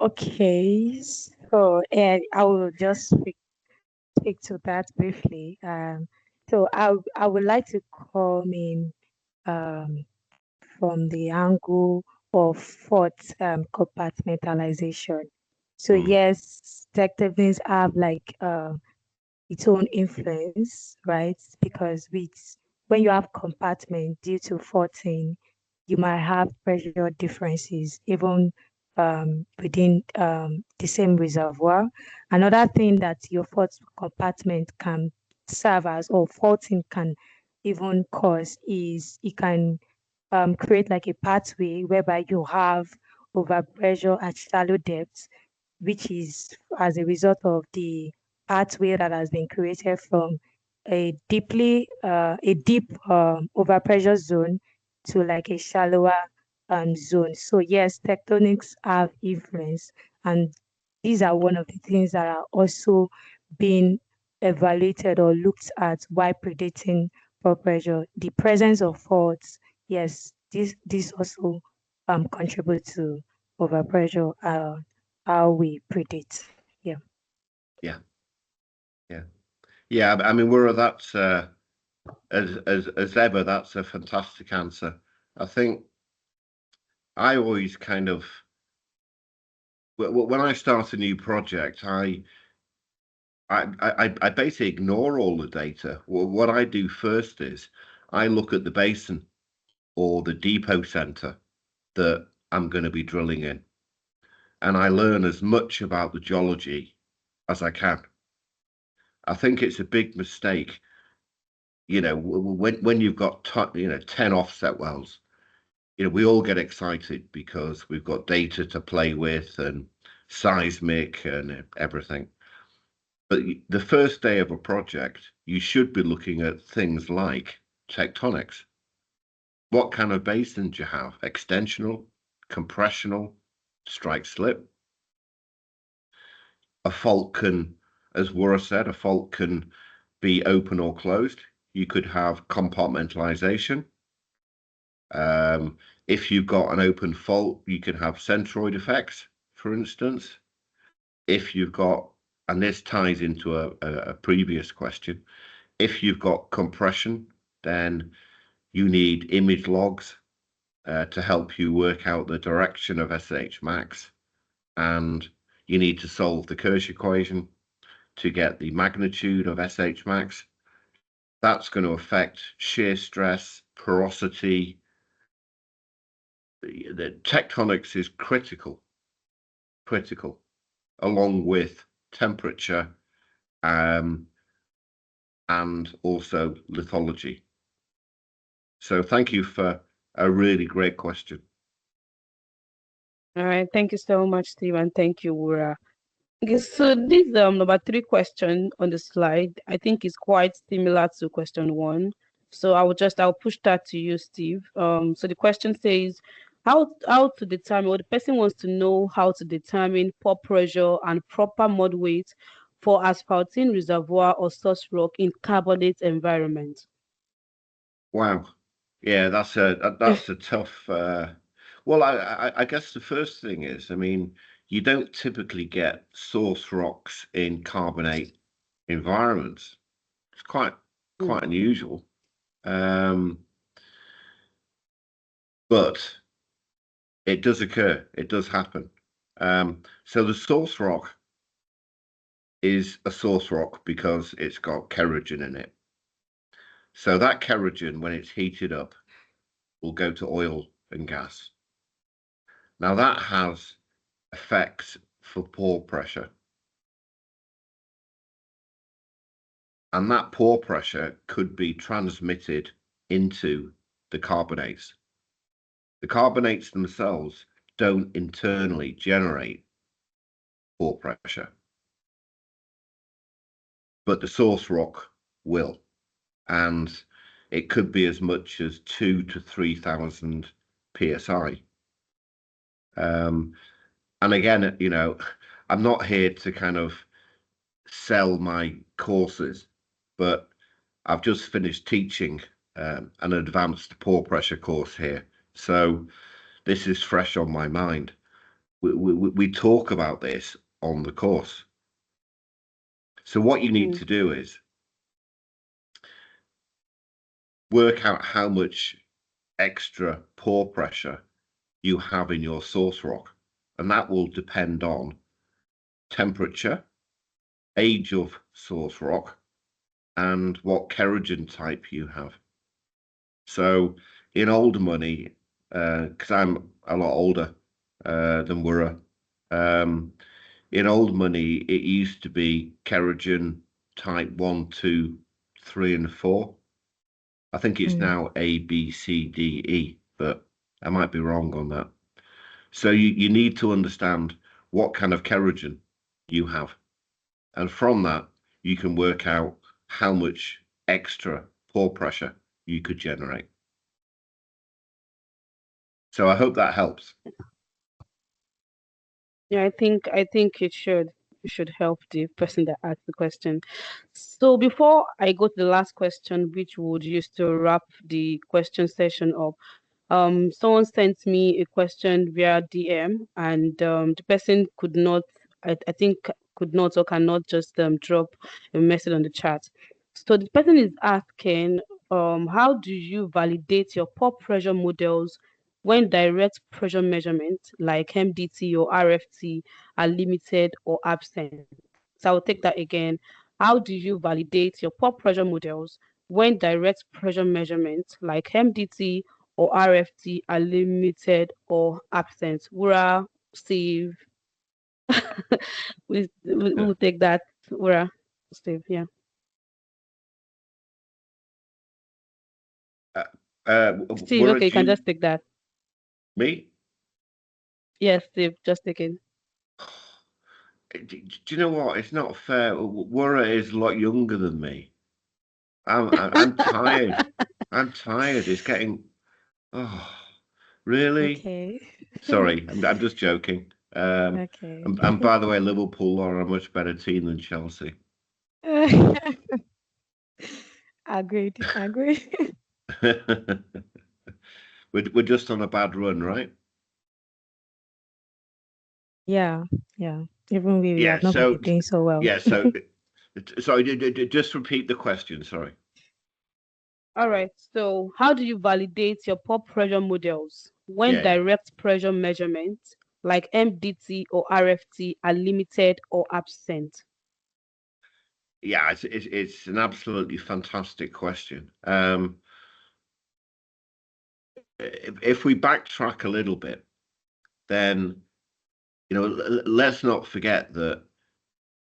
Okay, so I will just speak to that briefly. So I would like to come in um, from the angle of thought compartmentalization. So Mm, yes, detectives have like its own influence, right? Because when you have compartment due to faulting, you might have pressure differences even within the same reservoir. Another thing that your fault compartment can serve as, or faulting can even cause, is it can create like a pathway whereby you have overpressure at shallow depths, which is as a result of the pathway that has been created from a deep overpressure zone to like a shallower zone. So yes, tectonics have influence, and these are one of the things that are also being evaluated or looked at while predicting pore pressure. The presence of faults, yes, this also contribute to overpressure. How we predict. Yeah. yeah, yeah, yeah. I mean, we're that's as ever. That's a fantastic answer. I think I always kind of when I start a new project, I basically ignore all the data. Well, what I do first is I look at the basin or the depot center that I'm going to be drilling in, and I learn as much about the geology as I can. I think it's a big mistake, when you've got 10 offset wells. We all get excited because we've got data to play with and seismic and everything. But the first day of a project, you should be looking at things like tectonics. What kind of basin do you have? Extensional, compressional, strike slip? A fault can, as Wara said, a fault can be open or closed. You could have compartmentalization. If you've got an open fault, you can have centroid effects, for instance. If you've got, and this ties into a previous question, if you've got compression, then you need image logs to help you work out the direction of SH max, and you need to solve the Kirsch equation to get the magnitude of SH max. That's going to affect shear stress, porosity. The tectonics is critical, along with temperature and also lithology. So thank you for a really great question. All right, thank you so much, Steve, and thank you, Wura. Okay, so this number 3 question on the slide, I think is quite similar to question 1. So I'll push that to you, Steve. So the question says, how to determine, or the person wants to know how to determine pore pressure and proper mud weight for asphaltene reservoir or source rock in carbonate environment. Wow. Yeah, that's a tough. Well, I guess the first thing is, I mean, you don't typically get source rocks in carbonate environments. It's quite unusual. But it does occur. It does happen. So the source rock is a source rock because it's got kerogen in it. So that kerogen, when it's heated up, will go to oil and gas. Now that has effects for pore pressure. And that pore pressure could be transmitted into the carbonates. The carbonates themselves don't internally generate pore pressure, but the source rock will. And it could be as much as 2,000 to 3,000 psi. And again, I'm not here to kind of sell my courses, but I've just finished teaching an advanced pore pressure course here. So this is fresh on my mind. we talk about this on the course. So what you need to do is work out how much extra pore pressure you have in your source rock, and that will depend on temperature, age of source rock, and what kerogen type you have. So in old money, because I'm a lot older than Wura, in old money it used to be kerogen type 1, 2, 3, and 4. I think it's now A, B, C, D, E, but I might be wrong on that. So you need to understand what kind of kerogen you have. And from that, you can work out how much extra pore pressure you could generate. So I hope that helps. Yeah, I think it should help the person that asked the question. So before I go to the last question, which would use to wrap the question session up, someone sent me a question via DM, and the person could not, I think, could not or cannot just drop a message on the chat. So the person is asking, how do you validate your pore pressure models when direct pressure measurements like MDT or RFT are limited or absent? So I'll take that again. How do you validate your pore pressure models when direct pressure measurements like MDT or RFT are limited or absent? Wura, Steve, we'll take that. Wura, Steve, yeah. Steve, Wura, okay, you can just take that. Me? Yes, Steve, just take it. Do you know what? It's not fair. Wura is a lot younger than me. I'm tired. I'm tired. It's getting. Oh, really? Okay. Sorry, I'm just joking. Okay. And by the way, Liverpool are a much better team than Chelsea. Agreed. Agreed. We're just on a bad run, right? Yeah. Yeah. Even we Yeah. have not been doing so well. Yeah. So, sorry. Just repeat the question. Sorry. All right. So, how do you validate your pore pressure models when Yeah. direct pressure measurements like MDT or RFT are limited or absent? Yeah, it's an absolutely fantastic question. If we backtrack a little bit, then let's not forget that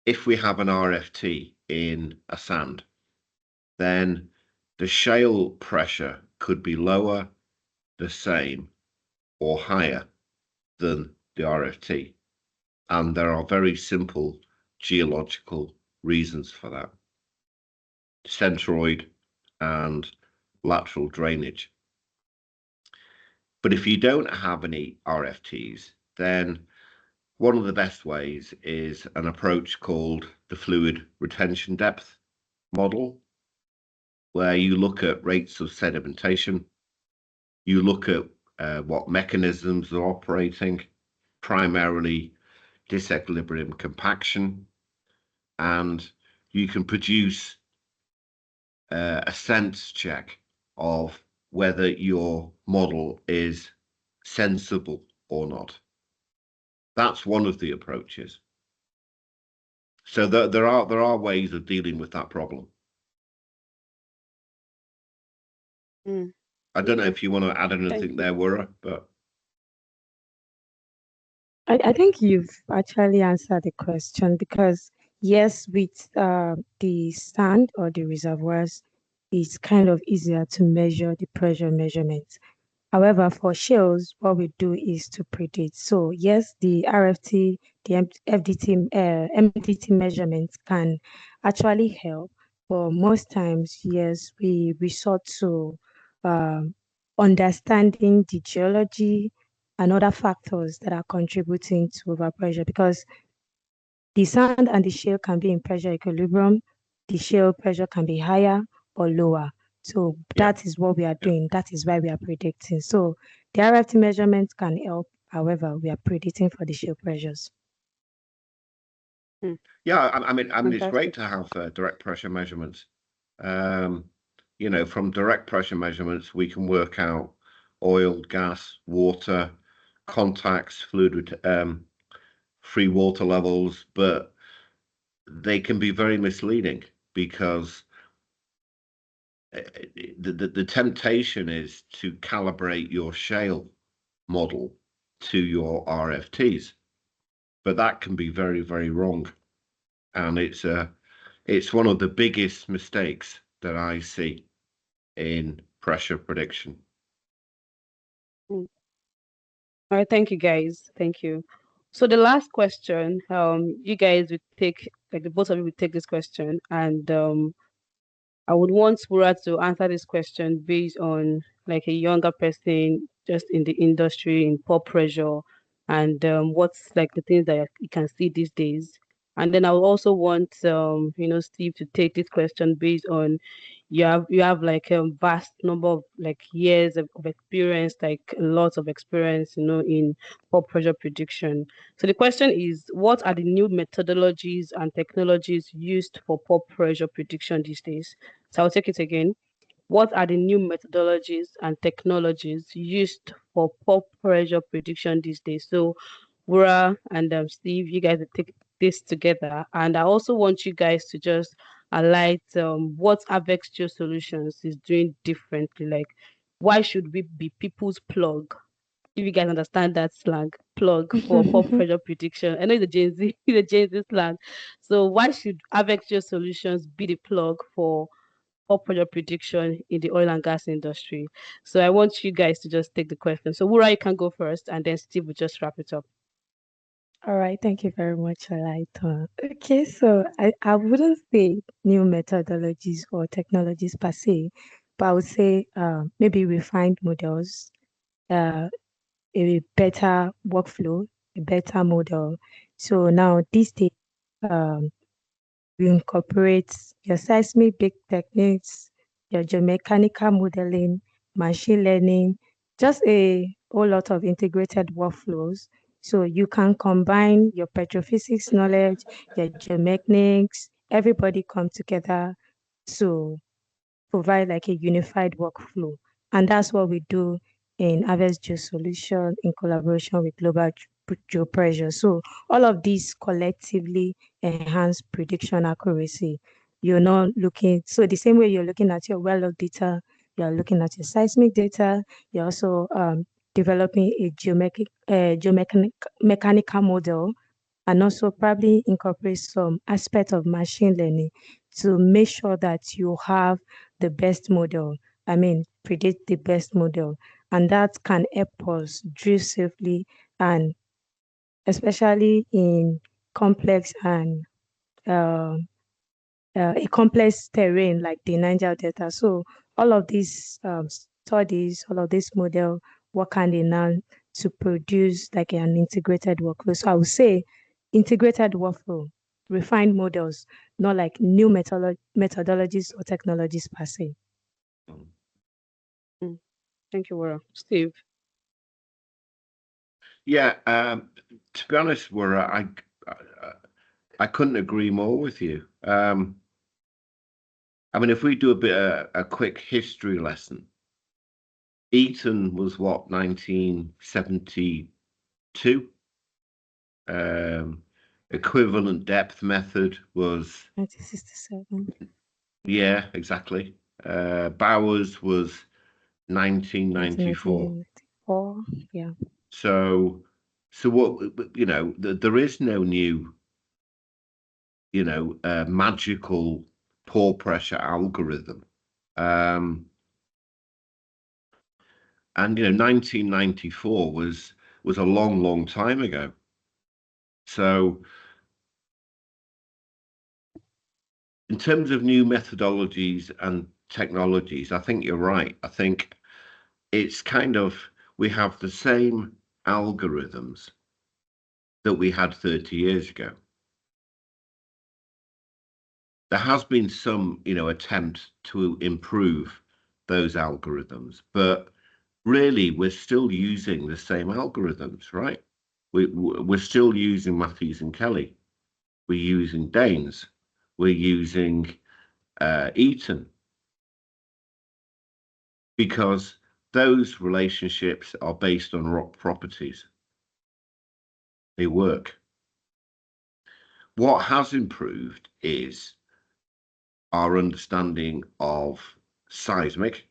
if we have an RFT in a sand, then the shale pressure could be lower, the same, or higher than the RFT. And there are very simple geological reasons for that. Centroid and lateral drainage. But if you don't have any RFTs, then one of the best ways is an approach called the fluid retention depth model, where you look at rates of sedimentation, you look at what mechanisms are operating, primarily disequilibrium compaction, and you can produce a sense check of whether your model is sensible or not. That's one of the approaches. So there are ways of dealing with that problem. I don't know if you want to add anything there, Wura, but I think you've actually answered the question because yes, with the sand or the reservoirs, it's kind of easier to measure the pressure measurements. However, for shales, what we do is to predict. So yes, the RFT, the FDT, MDT measurements can actually help, but most times, yes, we resort to understanding the geology and other factors that are contributing to overpressure because the sand and the shale can be in pressure equilibrium. The shale pressure can be higher or lower. So yeah. that is what we are doing. That is why we are predicting. So the RFT measurements can help however, we are predicting for the shale pressures. Yeah, I mean, it's great Fantastic. to have direct pressure measurements. You know, from direct pressure measurements, we can work out oil, gas, water, contacts, fluid, free water levels, but they can be very misleading because the temptation is to calibrate your shale model to your RFTs, but that can be very, very wrong. And it's one of the biggest mistakes that I see in pressure prediction. All right, thank you guys. Thank you. So the last question, you guys would take, like the both of you would take this question, and I would want Pura to answer this question based on like a younger person just in the industry in pore pressure, and what's like the things that you can see these days. And then I would also want Steve to take this question based on you have like a vast number of like years of experience, like lots of experience, in pore pressure prediction. So the question is, what are the new methodologies and technologies used for pore pressure prediction these days? So I'll take it again. What are the new methodologies and technologies used for pore pressure prediction these days? So, Wura and Steve, you guys will take this together. And I also want you guys to just highlight what Avex Solutions is doing differently. Like, why should we be people's plug? If you guys understand that slang, plug for pore pressure prediction. I know it's a Gen Z, the Gen Z slang. So why should Avex Solutions be the plug for pore pressure prediction in the oil and gas industry? So I want you guys to just take the question. So Wura, you can go first, and then Steve will just wrap it up. All right, thank you very much, Alaito. Okay, so I wouldn't say new methodologies or technologies per se, but I would say maybe refined models, a better workflow, a better model. So now these days, we incorporate your seismic big techniques, your geomechanical modeling, machine learning, just a whole lot of integrated workflows. So you can combine your petrophysics knowledge, your geomechanics, everybody come together to provide like a unified workflow. And that's what we do in Harvest Solution in collaboration with Global Geopressure. So all of these collectively enhance prediction accuracy. You're not looking, so the same way you're looking at your well log data, you're looking at your seismic data, you're also developing a geomechanical model, and also probably incorporate some aspect of machine learning to make sure that you have the best model. I mean, predict the best model. And that can help us drill safely, and especially in complex and a complex terrain like the Niger Delta. So all of these studies, all of this model work hand in hand to produce like an integrated workflow. So I would say integrated workflow, refined models, not like new methodologies or technologies per se. Thank you, Wura. Steve. Yeah, to be honest, Wura, I couldn't agree more with you. I mean, if we do a quick history lesson, Eaton was what, 1972? Equivalent depth method was 1967. Yeah, exactly. Bowers was 1994. 1994. Yeah. So what, there is no new, magical pore pressure algorithm. And 1994 was a long, long time ago. So in terms of new methodologies and technologies, I think you're right. I think it's kind of, we have the same algorithms that we had 30 years ago. There has been some, attempt to improve those algorithms, but really we're still using the same algorithms, right? We're still using Matthews and Kelly. We're using Danes. We're using Eaton, because those relationships are based on rock properties. They work. What has improved is our understanding of seismic,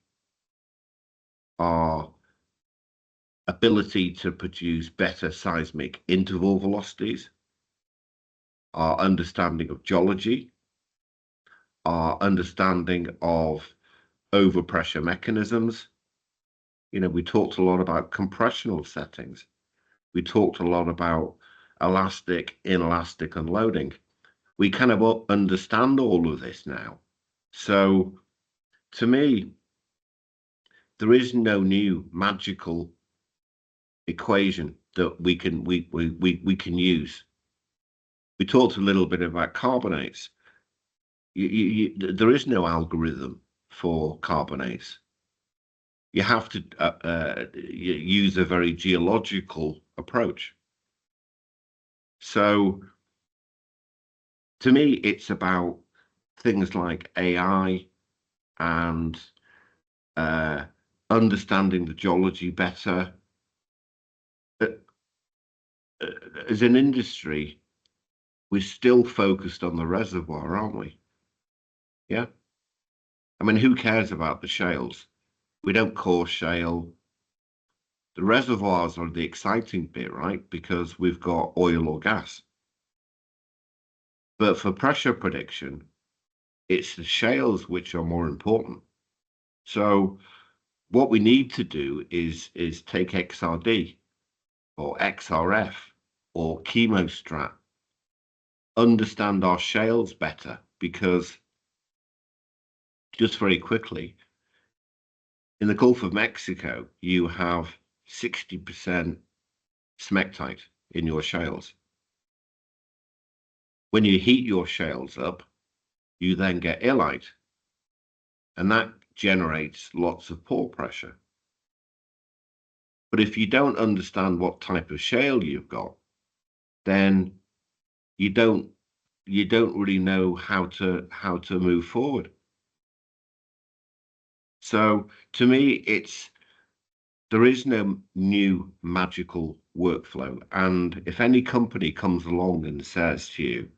our ability to produce better seismic interval velocities, our understanding of geology, our understanding of overpressure mechanisms. You know, we talked a lot about compressional settings. We talked a lot about elastic, inelastic unloading. We kind of understand all of this now. So to me, there is no new magical equation that we can use. We talked a little bit about carbonates. There is no algorithm for carbonates. You have to use a very geological approach. So to me, it's about things like AI and understanding the geology better. As an industry, we're still focused on the reservoir, aren't we? Yeah. I mean, who cares about the shales? We don't core shale. The reservoirs are the exciting bit, right? Because we've got oil or gas. But for pressure prediction, it's the shales which are more important. So what we need to do is take XRD or XRF or chemostrat, understand our shales better, because just very quickly, in the Gulf of Mexico, you have 60% smectite in your shales. When you heat your shales up, you then get illite, and that generates lots of pore pressure. But if you don't understand what type of shale you've got, then you don't really know how to move forward. So to me, there is no new magical workflow. And if any company comes along and says to you,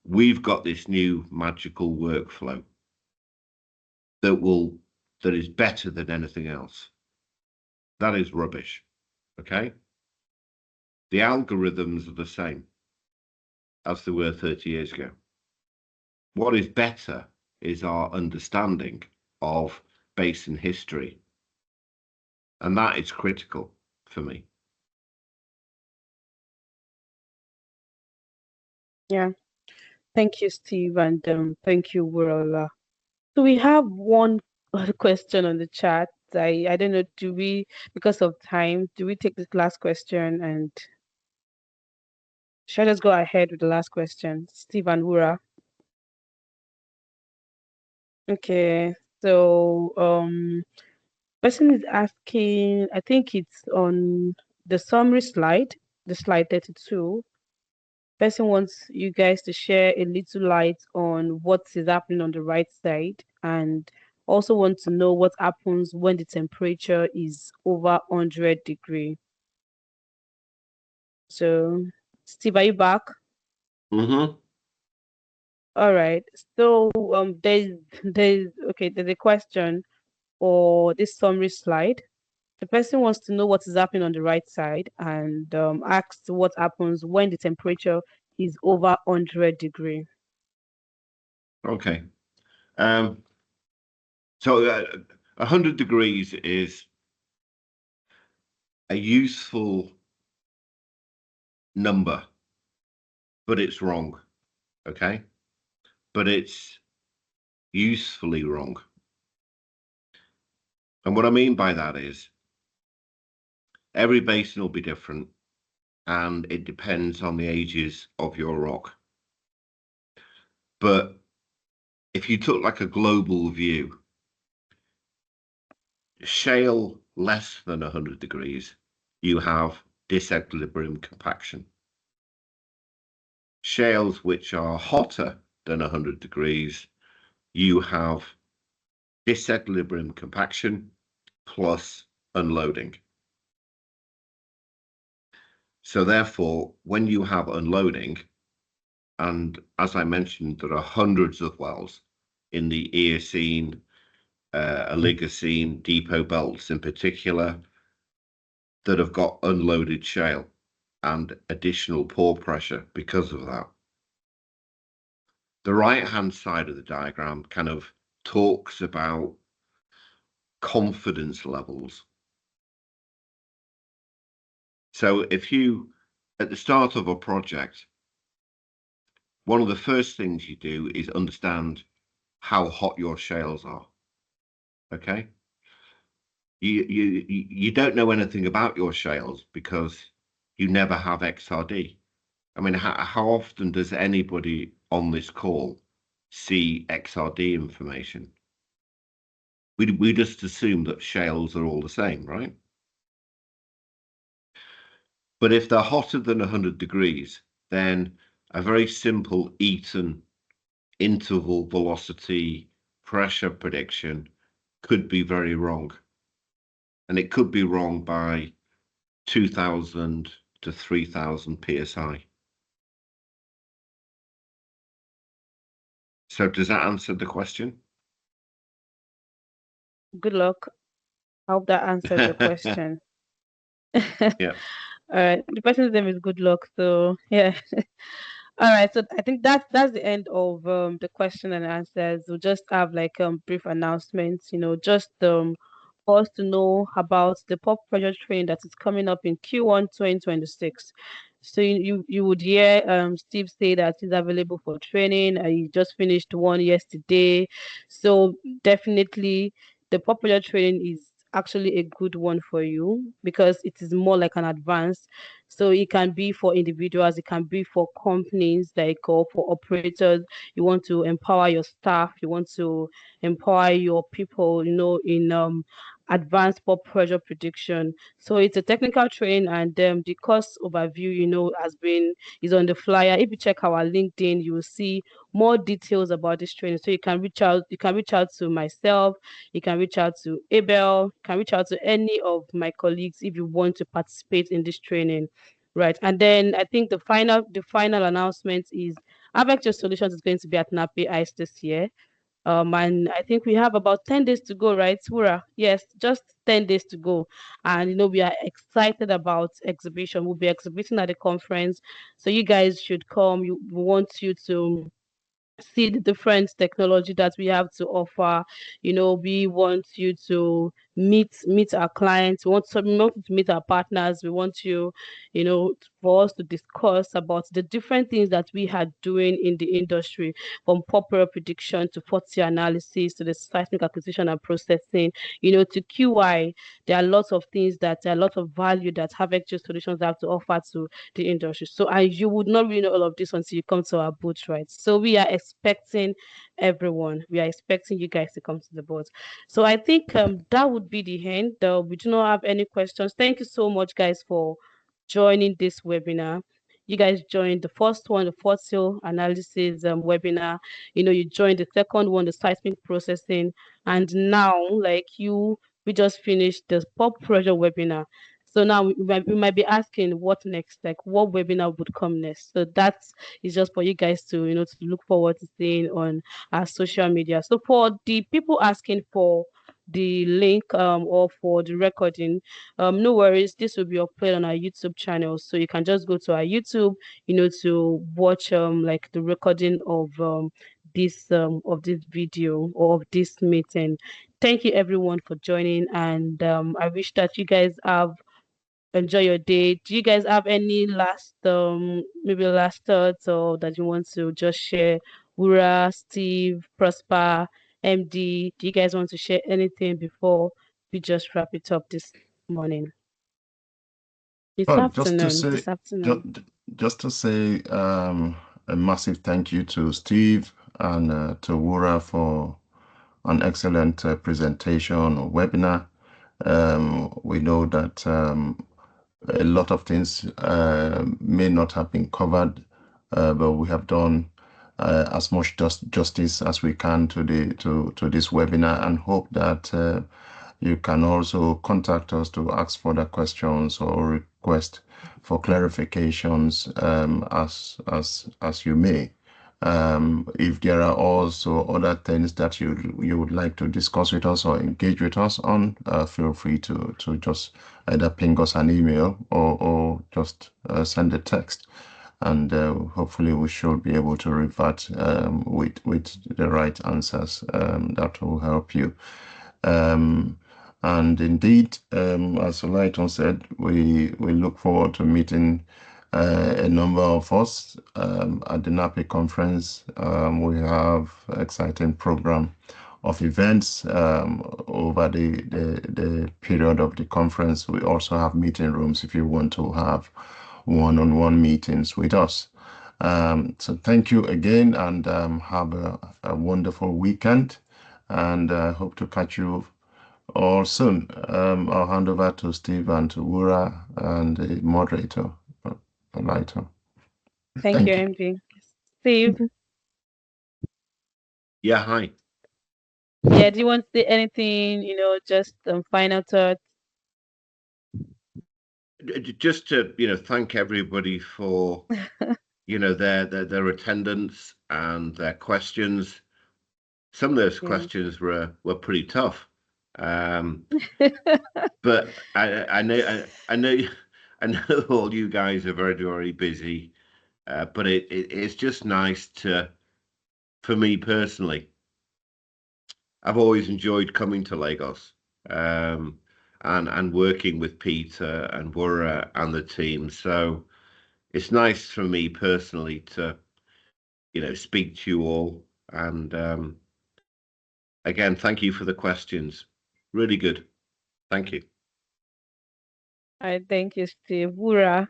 we've got this new magical workflow that is better than anything else, that is rubbish. Okay? The algorithms are the same as they were 30 years ago. What is better is our understanding of basin history. And that is critical for me. Yeah. Thank you, Steve, and thank you, Wurola. So we have one question on the chat. I don't know, because of time, do we take this last question, and shall I just go ahead with the last question, Steve and Wura? Okay, so person is asking, I think it's on the summary slide, the slide 32. Person wants you guys to share a little light on what is happening on the right side, and also want to know what happens when the temperature is over 100 degrees. So, Steve, are you back? Mm-hmm. All right. So there's a question for this summary slide. The person wants to know what is happening on the right side, and asks what happens when the temperature is over 100 degrees. Okay. So 100 degrees is a useful number, but it's wrong. Okay. But it's usefully wrong. And what I mean by that is every basin will be different, and it depends on the ages of your rock. But if you took like a global view, shale less than 100 degrees, you have disequilibrium compaction. Shales which are hotter than 100 degrees, you have disequilibrium compaction plus unloading. So therefore, when you have unloading, and as I mentioned, there are hundreds of wells in the Eocene, Oligocene, depot belts in particular, that have got unloaded shale and additional pore pressure because of that. The right-hand side of the diagram kind of talks about confidence levels. So if you, at the start of a project, one of the first things you do is understand how hot your shales are. Okay? You don't know anything about your shales because you never have XRD. I mean, how often does anybody on this call see XRD information? We just assume that shales are all the same, right? But if they're hotter than 100 degrees, then a very simple Eaton interval velocity pressure prediction could be very wrong. And it could be wrong by 2,000 to 3,000 PSI. So does that answer the question? Good luck. I hope that answers the question. Yeah. All right. The person's name is Good Luck. So yeah. All right. So I think that's the end of the question and answers. We'll just have like brief announcements, just for us to know about the pop project training that is coming up in Q1 2026. So you would hear Steve say that he's available for training. He just finished one yesterday. So definitely the pop project training is actually a good one for you because it is more like an advance. So it can be for individuals, it can be for companies, like, or for operators. You want to empower your staff, you want to empower your people, in advanced pop pressure prediction. So it's a technical training, and the course overview, is on the flyer. If you check our LinkedIn, you will see more details about this training. So you can reach out to myself, you can reach out to Abel, you can reach out to any of my colleagues if you want to participate in this training. Right. And then I think the final announcement is Avector Solutions is going to be at NAPE ICE this year. And I think we have about 10 days to go, right, Wura? Yes, just 10 days to go. And we are excited about exhibition. We'll be exhibiting at the conference. So you guys should come. We want you to see the different technology that we have to offer. We want you to meet our clients. We want you to meet our partners. We want for us to discuss about the different things that we are doing in the industry, from popular prediction to 40 analysis to the seismic acquisition and processing, to QI. There are lots of things there are a lot of value that Havecture Solutions have to offer to the industry. So you would not really know all of this until you come to our booth, right? So we are expecting everyone. We are expecting you guys to come to the booth. So I think that would be the end. We do not have any questions. Thank you so much, guys, for joining this webinar. You guys joined the first one, the fossil analysis webinar. You joined the second one, the seismic processing, and now, we just finished the pop pressure webinar. So now we might be asking what next, like what webinar would come next. So that is just for you guys to to look forward to seeing on our social media. So for the people asking for the link or for the recording, no worries, this will be uploaded on our YouTube channel. So you can just go to our YouTube, to watch like the recording of this video or of this meeting. Thank you everyone for joining, and I wish that you guys enjoy your day. Do you guys have any last maybe last thoughts or that you want to just share? Wura, Steve, Prosper, MD, do you guys want to share anything before we just wrap it up this morning? This afternoon. Just to say a massive thank you to Steve and to Wura for an excellent presentation or webinar. We know that a lot of things may not have been covered, but we have done as much justice as we can to this webinar, and hope that you can also contact us to ask further questions or request for clarifications as you may. If there are also other things that you would like to discuss with us or engage with us on, feel free to just either ping us an email or just send a text, and hopefully we should be able to revert with the right answers that will help you. And indeed, as Olaiton said, we look forward to meeting a number of us at the NAPI conference. We have an exciting program of events over the period of the conference. We also have meeting rooms if you want to have one-on-one meetings with us. So thank you again, and have a wonderful weekend, and I hope to catch you all soon. I'll hand over to Steve and to Wura and the moderator, Olaiton. Thank you, MV. Steve. Yeah, hi. Yeah, do you want to say anything, just final thoughts? Just to, thank everybody for, their attendance and their questions. Some of those questions were pretty tough. But I know all you guys are very, very busy. But it's just nice for me personally. I've always enjoyed coming to Lagos, and working with Peter and Wura and the team. So it's nice for me personally to, speak to you all. And again, thank you for the questions. Really good. Thank you. All right, thank you, Steve. Wura.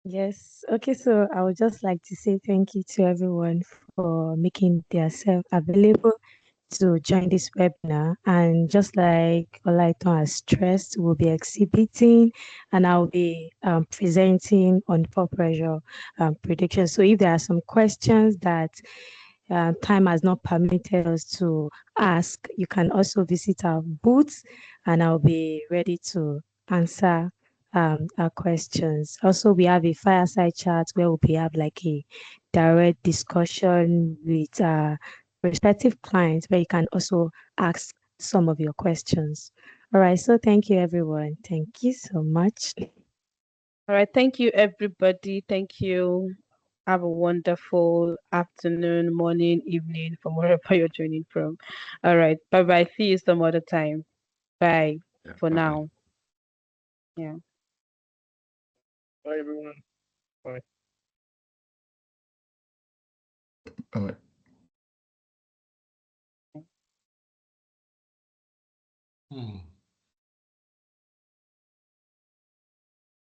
Yes. Okay, so I would just like to say thank you to everyone for making themselves available to join this webinar. And just like Olaiton has stressed, we'll be exhibiting and I'll be presenting on pore pressure prediction. So if there are some questions that time has not permitted us to ask, you can also visit our booth and I'll be ready to answer our questions. Also, we have a fireside chat where we'll have like a direct discussion with prospective clients where you can also ask some of your questions. All right, so thank you, everyone. Thank you so much. All right, thank you, everybody. Thank you. Have a wonderful afternoon, morning, evening, from wherever you're joining from. All right, bye-bye. See you some other time. Bye for Bye-bye. now. Yeah. Bye, everyone. Bye. All right.